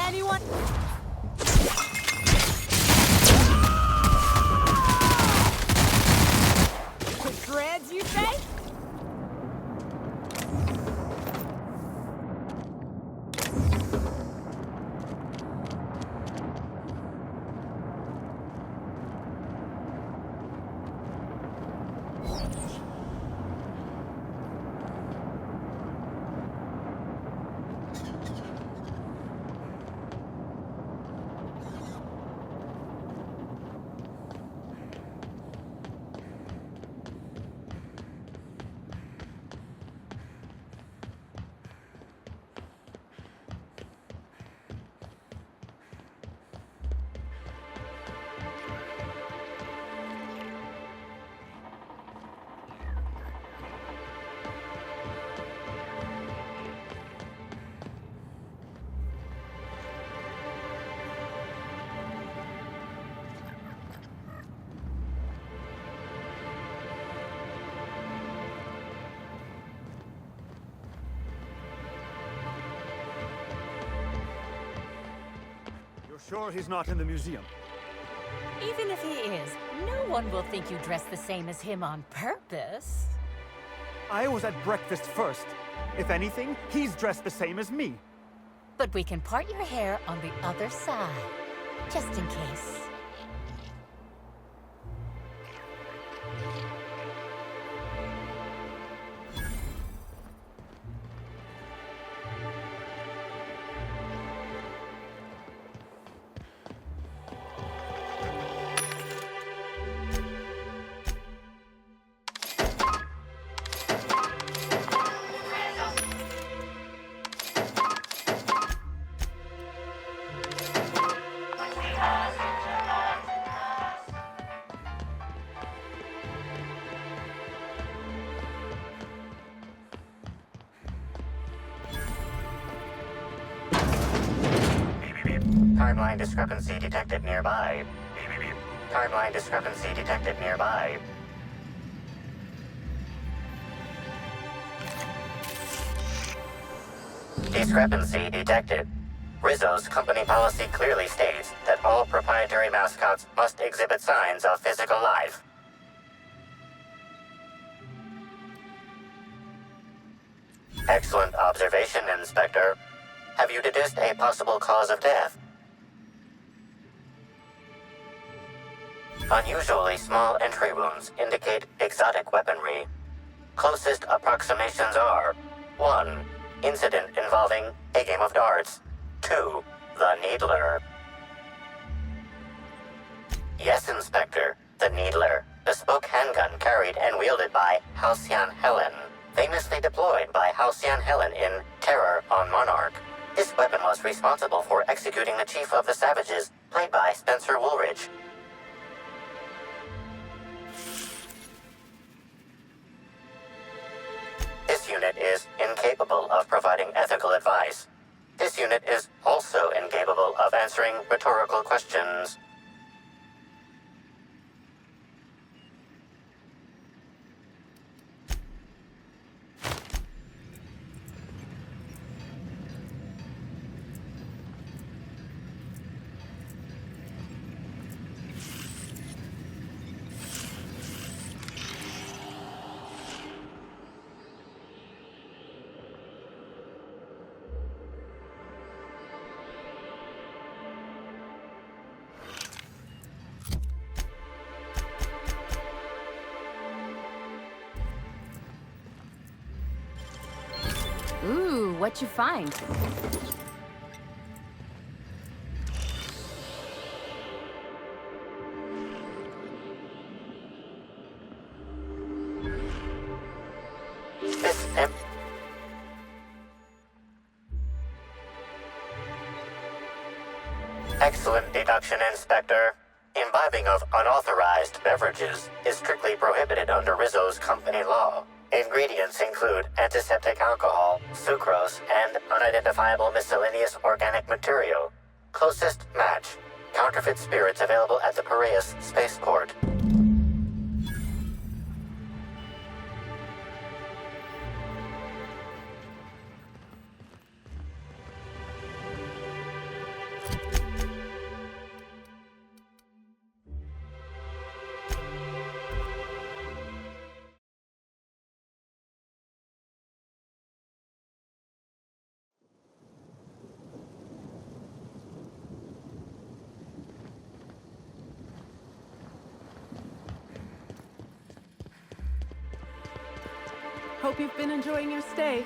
S9: Anyone? Quick dreads, you say?
S21: Sure he's not in the museum?
S2: Even if he is, no one will think you dressed the same as him on purpose.
S21: I was at breakfast first. If anything, he's dressed the same as me.
S2: But we can part your hair on the other side, just in case.
S4: Timeline discrepancy detected nearby. Timeline discrepancy detected nearby. Discrepancy detected. Rizzo's company policy clearly states that all proprietary mascots must exhibit signs of physical life. Excellent observation, Inspector. Have you deduced a possible cause of death? Unusually small entry wounds indicate exotic weaponry. Closest approximations are 1. Incident involving a game of darts. 2. The Needler. Yes, Inspector. The Needler. Bespoke handgun carried and wielded by Halcyon Helen. Famously deployed by Halcyon Helen in Terror on Monarch. This weapon was responsible for executing the Chief of the Savages, played by Spencer Woolridge. This unit is incapable of providing ethical advice. This unit is also incapable of answering rhetorical questions.
S22: Ooh, what you find?
S4: Excellent deduction, Inspector. Imbibing of unauthorized beverages is strictly prohibited under Rizzo's company law. Ingredients include antiseptic alcohol, sucrose, and unidentifiable miscellaneous organic material. Closest match. Counterfeit spirits available at the Piraeus spaceport.
S13: Hope you've been enjoying your stay.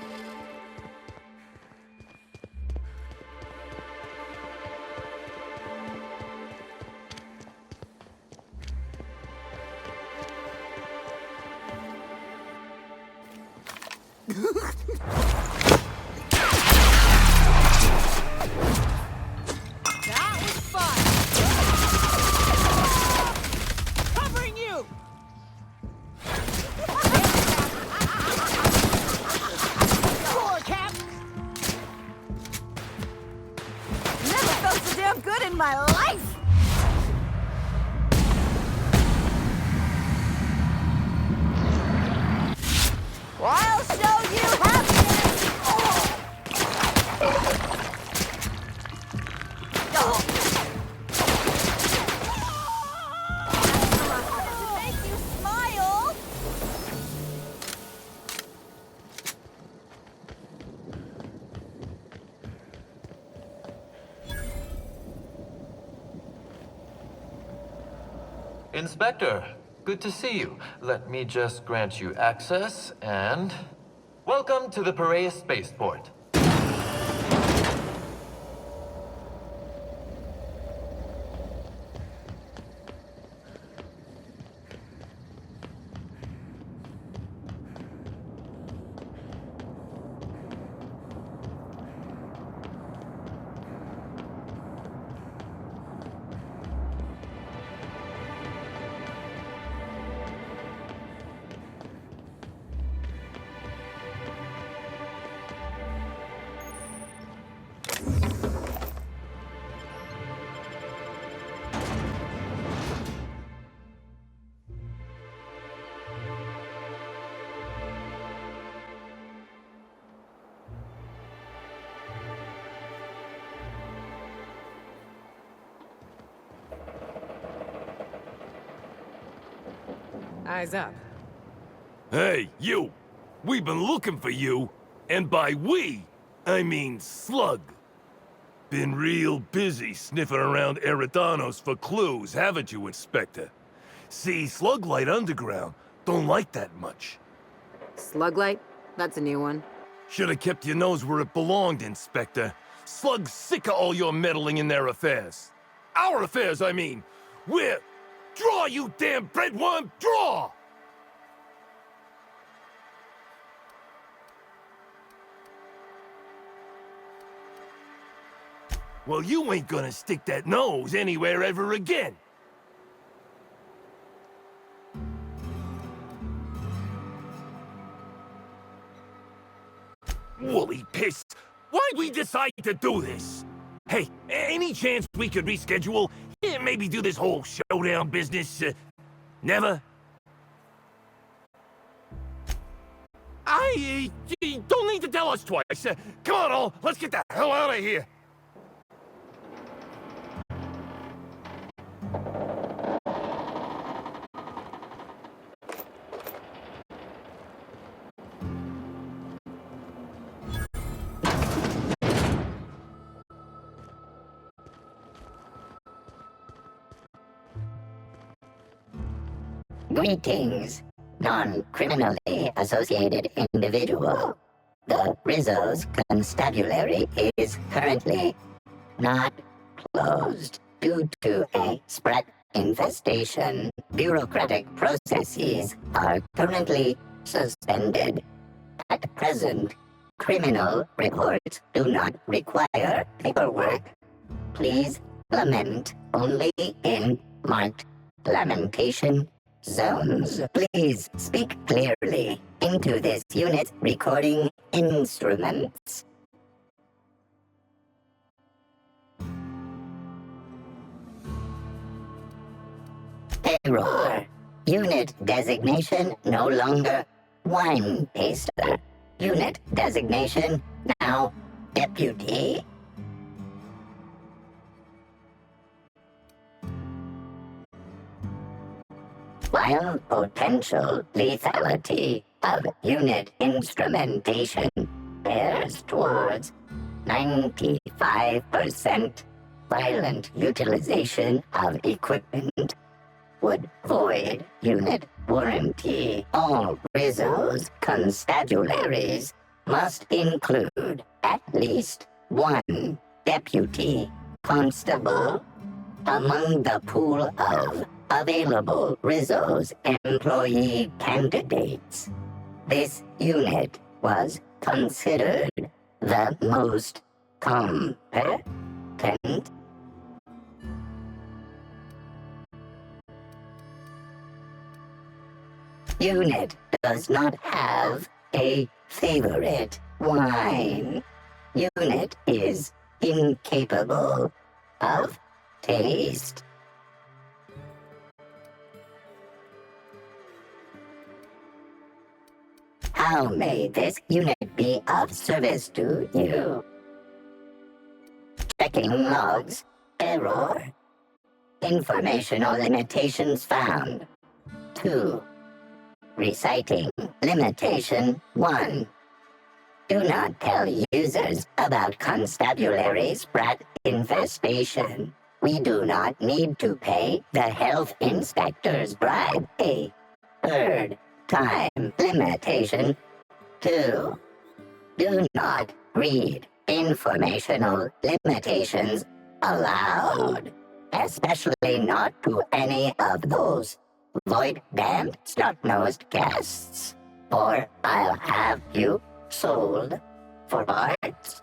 S9: That was fun! Covering you! Score, Cap! Never felt so damn good in my life! I'll show you happiness!
S5: Inspector, good to see you. Let me just grant you access, and... welcome to the Piraeus Spaceport.
S10: Eyes up.
S6: Hey, you! We've been looking for you, and by we, I mean Slug. Been real busy sniffing around Eridanos for clues, haven't you, Inspector? See, Sluglight Underground don't like that much.
S10: Sluglight? That's a new one.
S6: Should've kept your nose where it belonged, Inspector. Slug's sick of all your meddling in their affairs. Our affairs, I mean. We're... Draw, you damn breadworm! Draw! Well, you ain't gonna stick that nose anywhere ever again. Woolly piss! Why'd we decide to do this? Hey, any chance we could reschedule? Maybe do this whole showdown business? Never? You don't need to tell us twice. Come on, all. Let's get the hell out of here.
S7: Greetings, non-criminally associated individual. The Rizzo's constabulary is currently not closed due to a Sprat infestation. Bureaucratic processes are currently suspended. At present, criminal reports do not require paperwork. Please lament only in marked lamentation zones. Please speak clearly into this unit's recording instruments. Error. Unit designation no longer wine taster. Unit designation now deputy. While potential lethality of unit instrumentation bears towards 95%, violent utilization of equipment would void unit warranty. All Rizzo's constabularies must include at least one deputy constable among the pool of available Rizzo's employee candidates. This unit was considered the most competent. Unit does not have a favorite wine. Unit is incapable of taste. How may this unit be of service to you? Checking logs. Error. Informational limitations found. 2. Reciting limitation 1. Do not tell users about constabulary Sprat infestation. We do not need to pay the health inspector's bribe. A third time limitation. 2. Do not read informational limitations aloud, especially not to any of those void-damned snot-nosed guests, or I'll have you sold for parts.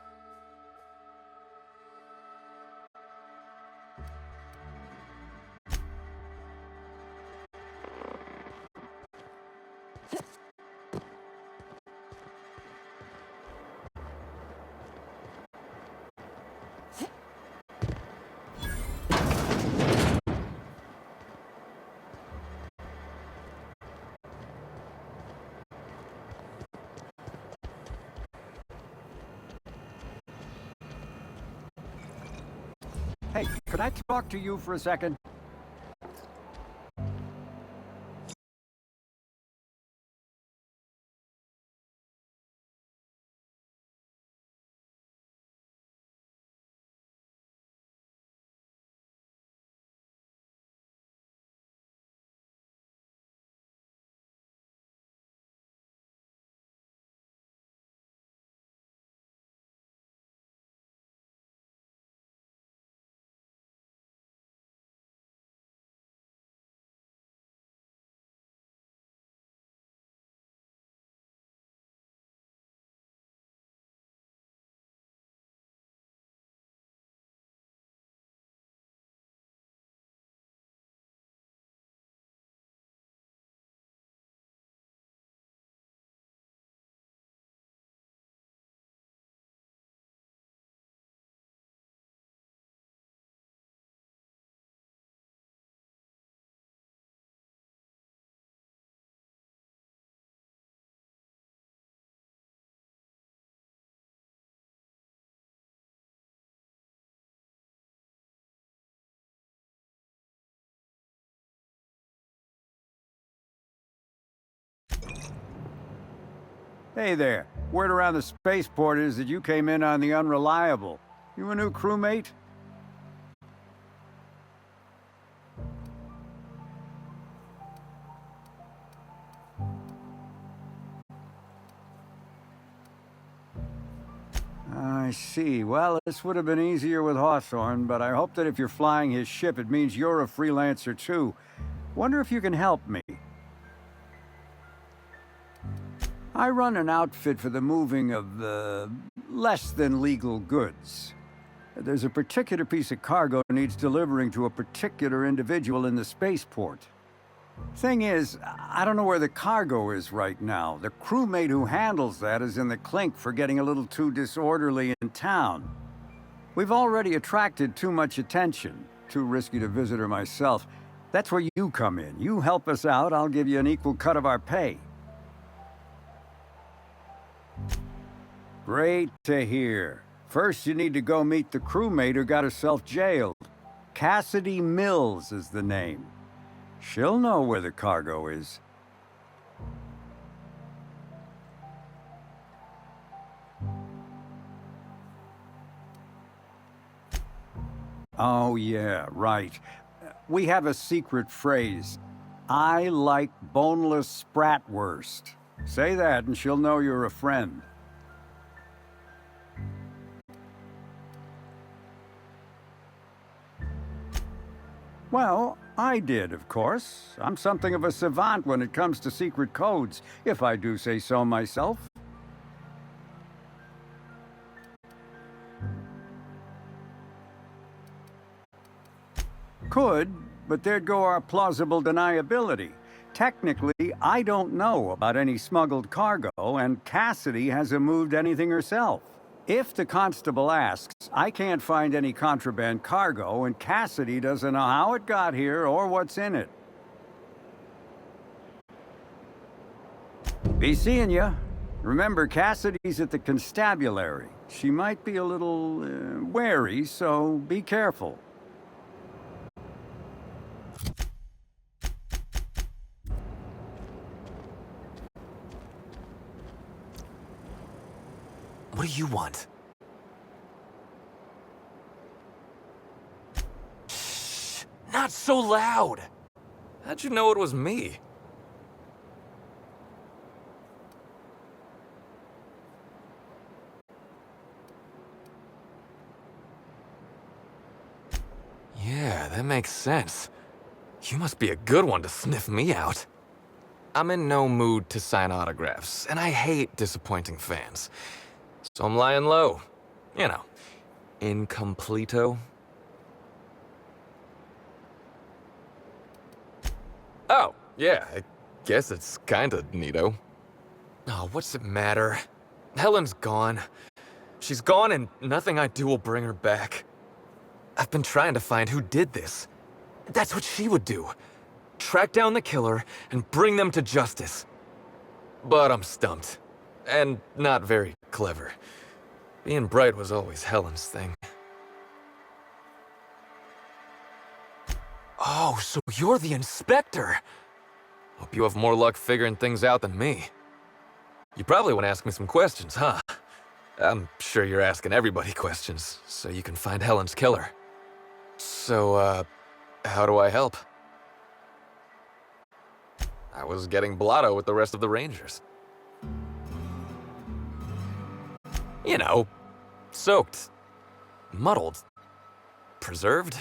S8: Hey, could I talk to you for a second? Hey there. Word around the spaceport is that you came in on the Unreliable. You a new crewmate? I see. Well, this would have been easier with Hawthorne, but I hope that if you're flying his ship, it means you're a freelancer too. Wonder if you can help me. I run an outfit for the moving of less than legal goods. There's a particular piece of cargo needs delivering to a particular individual in the spaceport. Thing is, I don't know where the cargo is right now. The crewmate who handles that is in the clink for getting a little too disorderly in town. We've already attracted too much attention. Too risky to visit her myself. That's where you come in. You help us out, I'll give you an equal cut of our pay. Great to hear. First, you need to go meet the crewmate who got herself jailed. Cassidy Mills is the name. She'll know where the cargo is. Oh, yeah, right. We have a secret phrase. I like boneless spratwurst. Say that and she'll know you're a friend. Well, I did, of course. I'm something of a savant when it comes to secret codes, if I do say so myself. Could, but there'd go our plausible deniability. Technically, I don't know about any smuggled cargo, and Cassidy hasn't moved anything herself. If the constable asks, I can't find any contraband cargo, and Cassidy doesn't know how it got here or what's in it. Be seeing ya. Remember, Cassidy's at the constabulary. She might be a little wary, so be careful.
S11: What do you want? not so loud! How'd you know it was me? Yeah, that makes sense. You must be a good one to sniff me out. I'm in no mood to sign autographs, and I hate disappointing fans. So I'm lying low. You know, incompleto. Oh, yeah, I guess it's kinda neato. Oh, what's it matter? Helen's gone. She's gone and nothing I do will bring her back. I've been trying to find who did this. That's what she would do. Track down the killer and bring them to justice. But I'm stumped. And not very clever. Being bright was always Helen's thing. Oh, so you're the inspector! Hope you have more luck figuring things out than me. You probably want to ask me some questions, huh? I'm sure you're asking everybody questions, so you can find Helen's killer. So, how do I help? I was getting blotto with the rest of the Rangers. You know, soaked, muddled, preserved.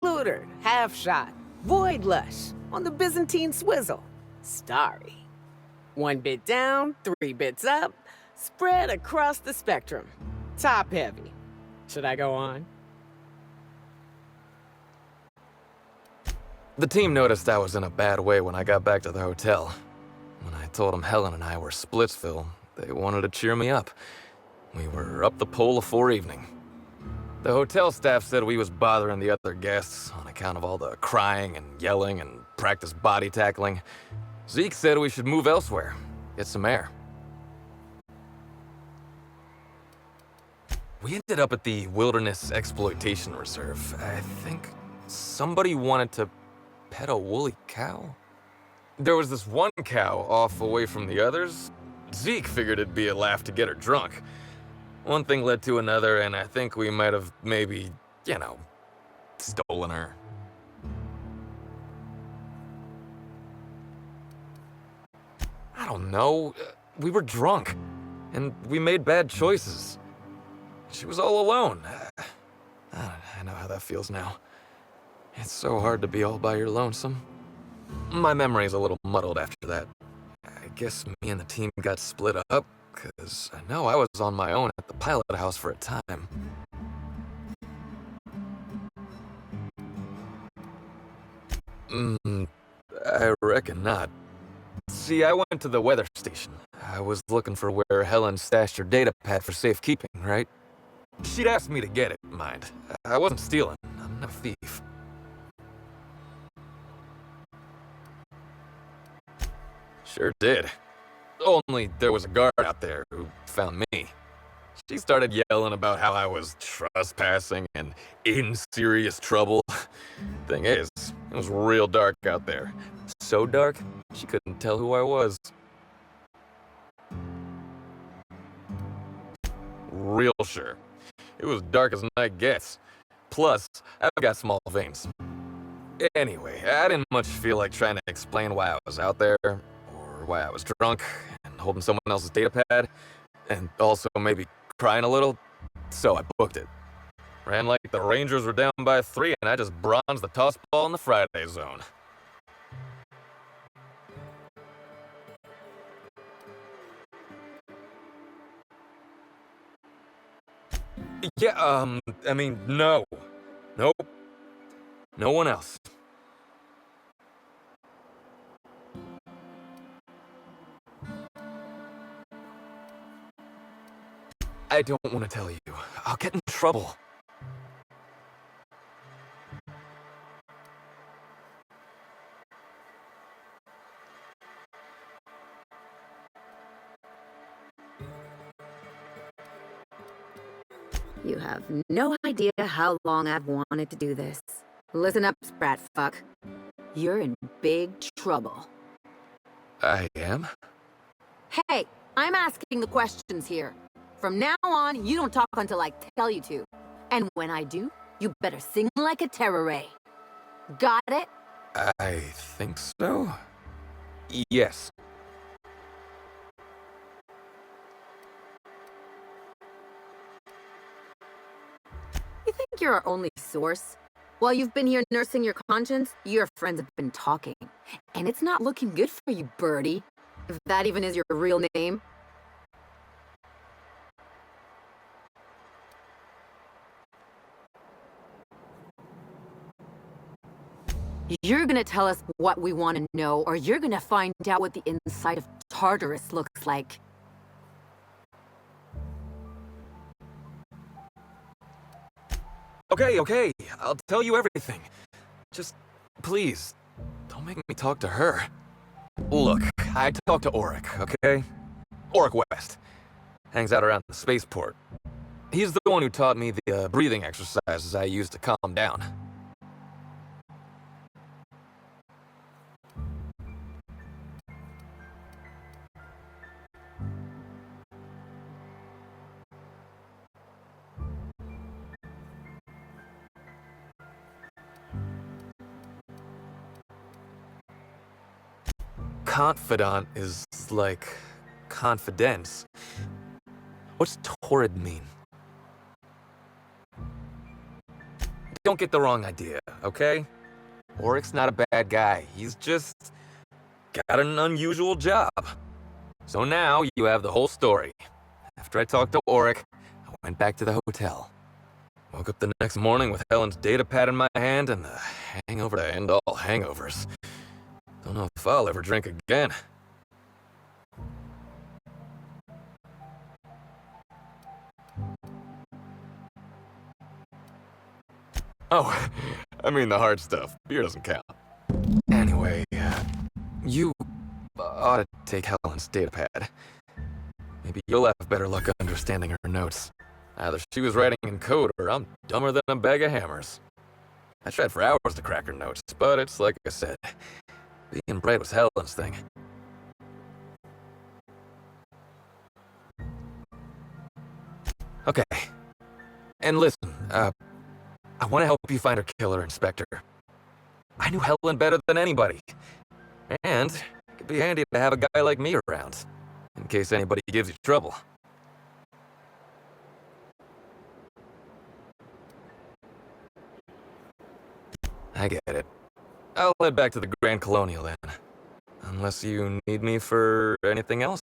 S9: Blooter, half shot, void lush, on the Byzantine swizzle, starry. 1 bit down, 3 bits up, spread across the spectrum. Top heavy. Should I go on?
S11: The team noticed I was in a bad way when I got back to the hotel. When I told them Helen and I were Splitsville, they wanted to cheer me up. We were up the pole afore evening. The hotel staff said we was bothering the other guests on account of all the crying and yelling and practice body tackling. Zeke said we should move elsewhere, get some air. We ended up at the Wilderness Exploitation Reserve. I think somebody wanted to pet a woolly cow? There was this one cow off away from the others. Zeke figured it'd be a laugh to get her drunk. One thing led to another, and I think we might have maybe, you know, stolen her. I don't know. We were drunk, and we made bad choices. She was all alone. I know how that feels now. It's so hard to be all by your lonesome. My memory's a little muddled after that. I guess me and the team got split up, because I know I was on my own at the pilot house for a time. I reckon not. See, I went to the weather station. I was looking for where Helen stashed her data pad for safekeeping, right? She'd asked me to get it, mind. I wasn't stealing. I'm not a thief. Sure did. Only there was a guard out there who found me. She started yelling about how I was trespassing and in serious trouble. Thing is, it was real dark out there. So dark, she couldn't tell who I was. Real sure. It was dark as night gets. Plus, I've got small veins. Anyway, I didn't much feel like trying to explain why I was out there, or why I was drunk and holding someone else's data pad, and also maybe crying a little, so I booked it. Ran like the Rangers were down by 3, and I just bronzed the toss ball in the Friday zone. Yeah, I mean, no. Nope. No one else. I don't want to tell you. I'll get in trouble.
S15: You have no idea how long I've wanted to do this. Listen up, sprat fuck. You're in big trouble.
S11: I am?
S15: Hey, I'm asking the questions here. From now on, you don't talk until I tell you to. And when I do, you better sing like a terror ray. Got it?
S11: I think so. Yes.
S15: You think you're our only source? While you've been here nursing your conscience, your friends have been talking. And it's not looking good for you, Birdie. If that even is your real name. You're gonna tell us what we want to know, or you're gonna find out what the inside of Tartarus looks like.
S11: Okay, I'll tell you everything. Just, please, don't make me talk to her. Look, I talked to Auric, okay? Auric West. Hangs out around the spaceport. He's the one who taught me the breathing exercises I use to calm down. Confidant is like confidence. What's torrid mean? Don't get the wrong idea, okay? Auric's not a bad guy. He's just got an unusual job. So now you have the whole story. After I talked to Auric, I went back to the hotel. Woke up the next morning with Helen's data pad in my hand and the hangover to end all hangovers. Don't know if I'll ever drink again. Oh, I mean the hard stuff. Beer doesn't count. Anyway, you ought to take Helen's data pad. Maybe you'll have better luck understanding her notes. Either she was writing in code or I'm dumber than a bag of hammers. I tried for hours to crack her notes, but it's like I said, being bright was Helen's thing. Okay. And listen, I want to help you find her killer, Inspector. I knew Helen better than anybody. And it could be handy to have a guy like me around, in case anybody gives you trouble. I get it. I'll head back to the Grand Colonial then. Unless you need me for anything else?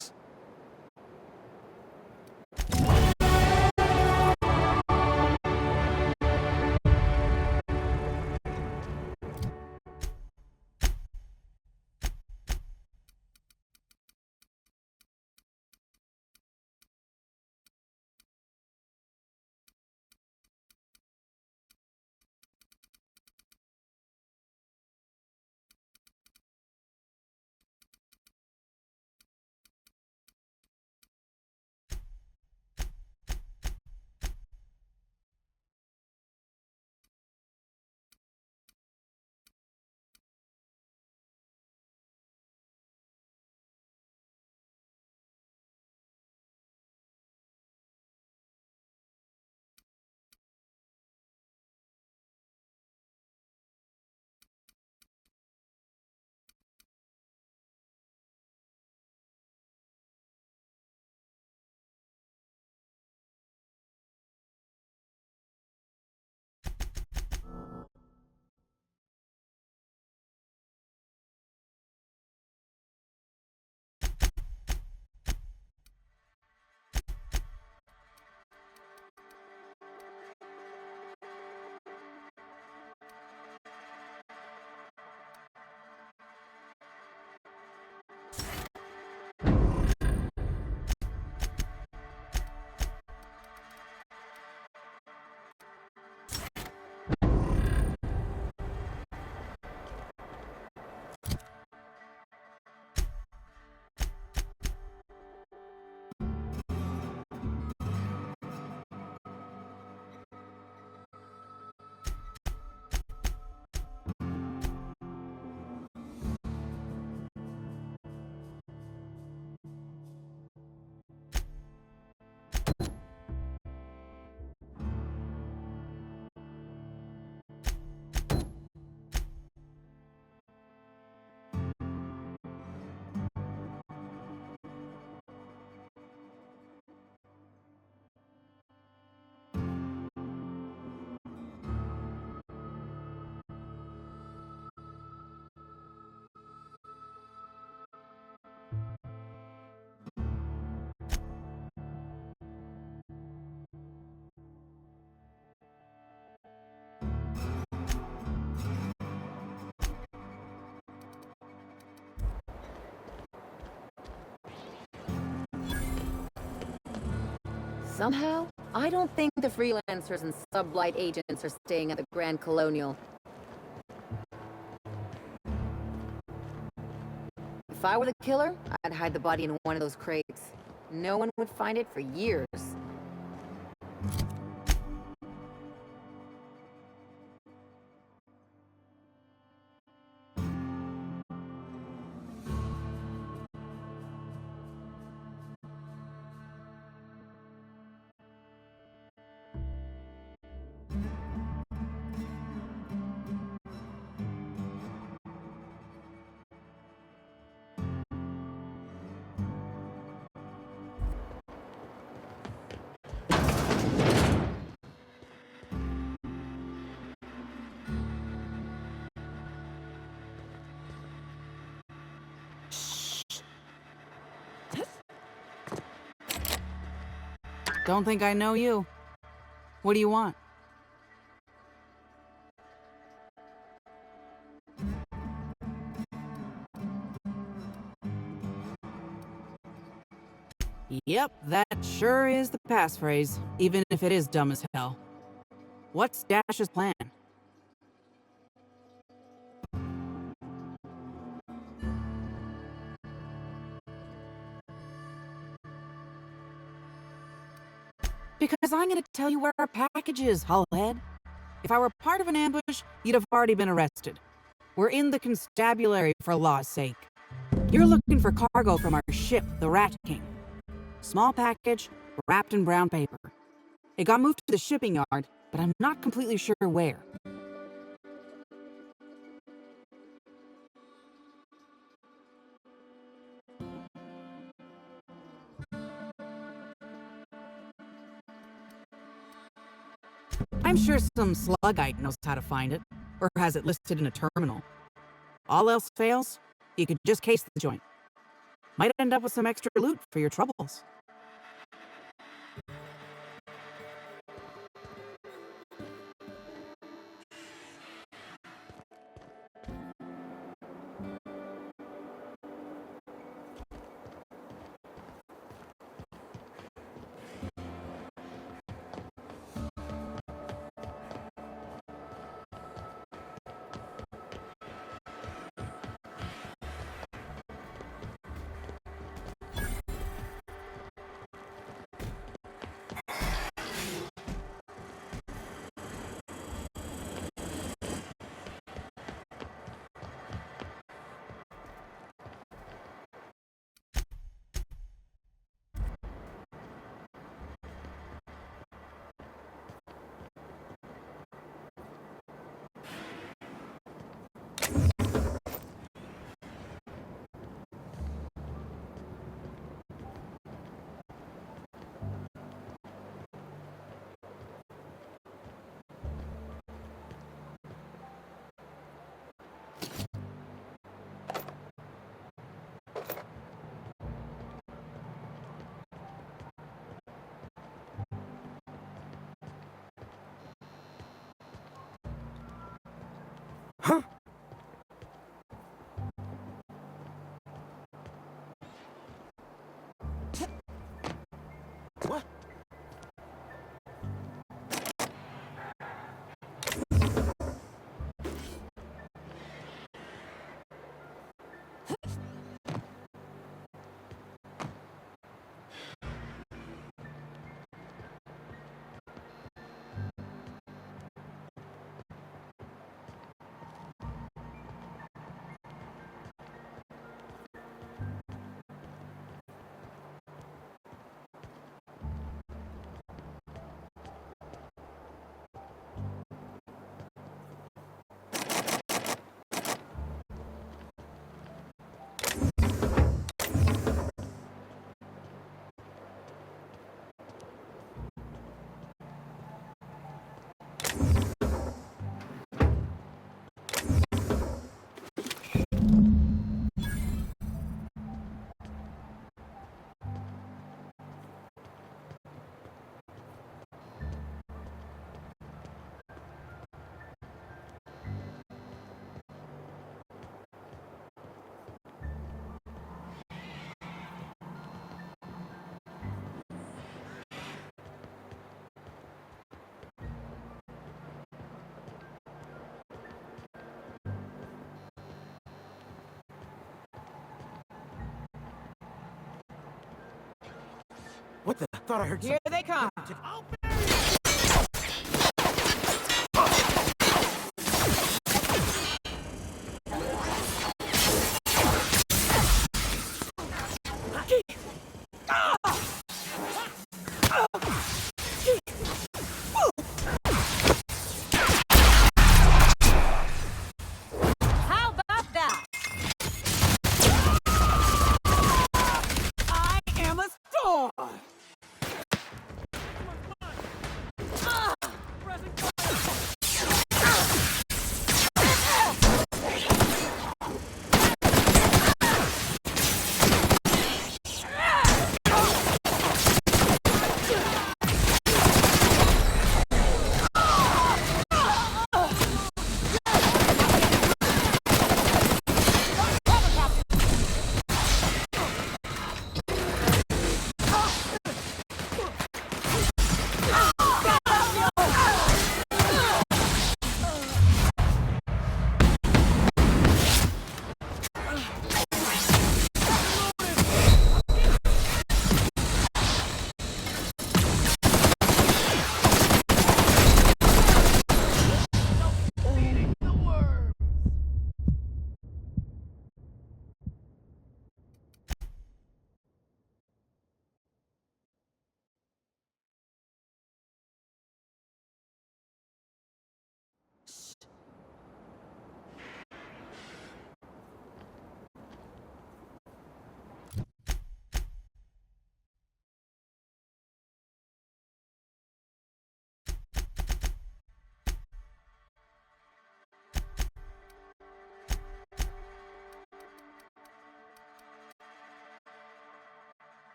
S15: Somehow, I don't think the freelancers and sublight agents are staying at the Grand Colonial. If I were the killer, I'd hide the body in one of those crates. No one would find it for years.
S3: Don't think I know you. What do you want? Yep, that sure is the passphrase, even if it is dumb as hell. What's Dash's plan? Because I'm gonna tell you where our package is, Hullhead. If I were part of an ambush, you'd have already been arrested. We're in the constabulary for law's sake. You're looking for cargo from our ship, the Rat King. Small package, wrapped in brown paper. It got moved to the shipping yard, but I'm not completely sure where. I'm sure some sluggite knows how to find it, or has it listed in a terminal. All else fails, you could just case the joint. Might end up with some extra loot for your troubles.
S21: Huh? What?
S3: Thought I heard
S9: Here they come.
S2: How about that?
S3: I am a storm!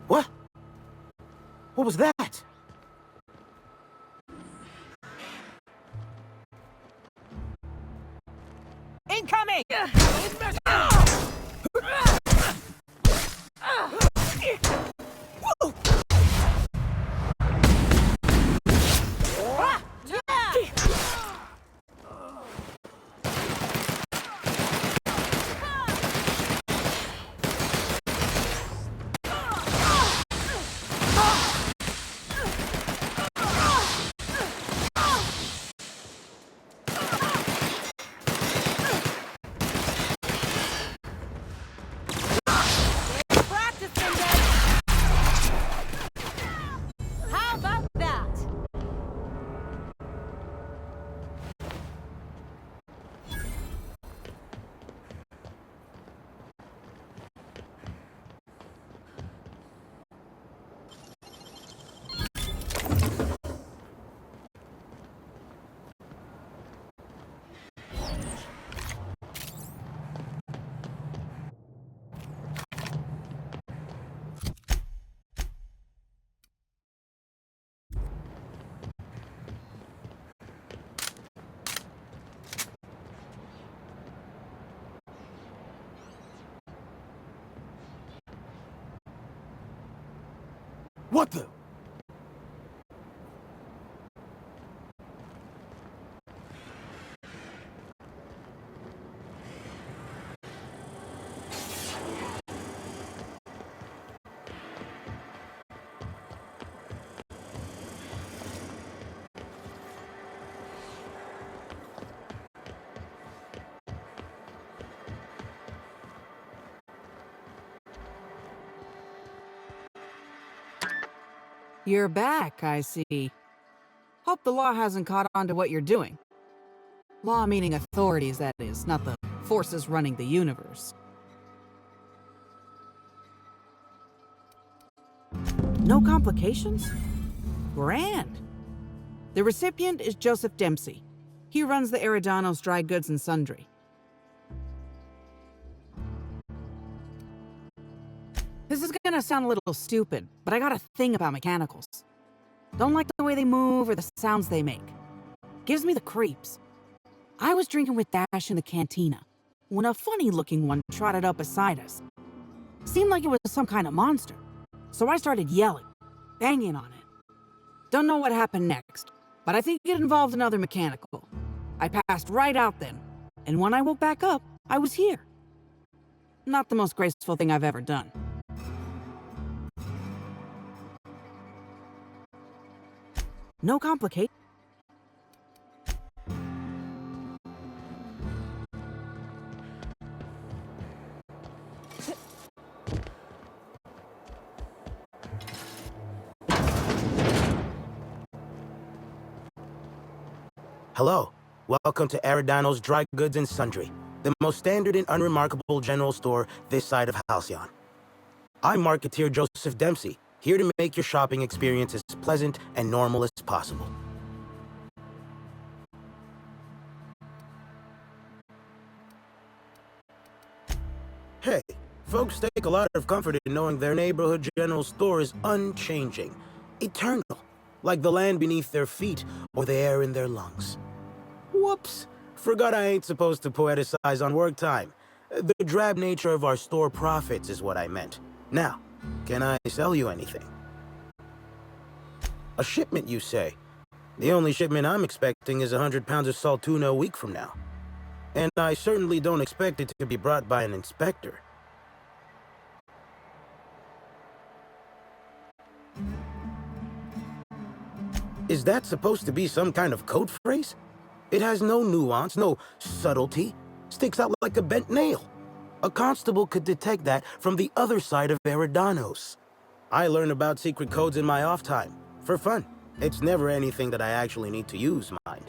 S3: What? What was that?
S9: Incoming!
S2: How about that?
S21: What the?
S3: You're back, I see. Hope the law hasn't caught on to what you're doing. Law meaning authorities, that is, not the forces running the universe. No complications? Grand. The recipient is Joseph Dempsey. He runs the Eridanos Dry Goods and Sundry. This is gonna sound a little stupid, but I got a thing about mechanicals. Don't like the way they move or the sounds they make. Gives me the creeps. I was drinking with Dash in the cantina when a funny-looking one trotted up beside us. Seemed like it was some kind of monster, so I started yelling, banging on it. Don't know what happened next, but I think it involved another mechanical. I passed right out then, and when I woke back up, I was here. Not the most graceful thing I've ever done. No complicate.
S17: Hello. Welcome to Eridanos Dry Goods and Sundry, the most standard and unremarkable general store this side of Halcyon. I'm marketeer Joseph Dempsey, here to make your shopping experience as pleasant and normal as possible. Hey, folks take a lot of comfort in knowing their neighborhood general store is unchanging, eternal, like the land beneath their feet or the air in their lungs. Whoops, forgot I ain't supposed to poeticize on work time. The drab nature of our store profits is what I meant. Now, can I sell you anything? A shipment, you say? The only shipment I'm expecting is 100 pounds of salt tuna a week from now. And I certainly don't expect it to be brought by an inspector. Is that supposed to be some kind of code phrase? It has no nuance, no subtlety. Sticks out like a bent nail. A constable could detect that from the other side of Eridanos. I learn about secret codes in my off time, for fun. It's never anything that I actually need to use, mind.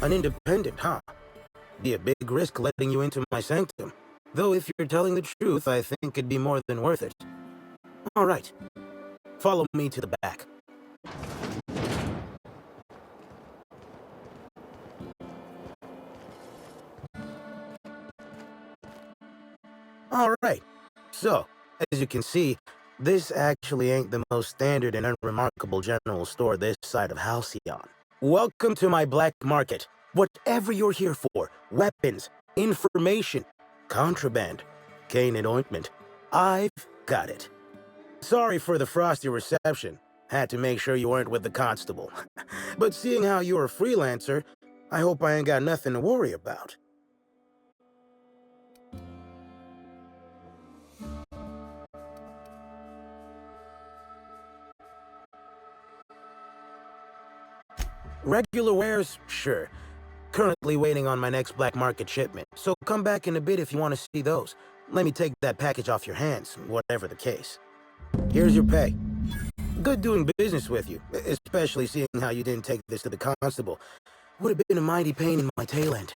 S17: An independent, huh? Be a big risk letting you into my sanctum. Though if you're telling the truth, I think it'd be more than worth it. All right. Follow me to the back. All right. So, as you can see, this actually ain't the most standard and unremarkable general store this side of Halcyon. Welcome to my black market. Whatever you're here for, weapons, information, contraband, cane and ointment, I've got it. Sorry for the frosty reception. Had to make sure you weren't with the constable. But seeing how you're a freelancer, I hope I ain't got nothing to worry about. Regular wares? Sure. Currently waiting on my next black market shipment, so come back in a bit if you want to see those. Let me take that package off your hands, whatever the case. Here's your pay. Good doing business with you, especially seeing how you didn't take this to the constable. Would have been a mighty pain in my tail end.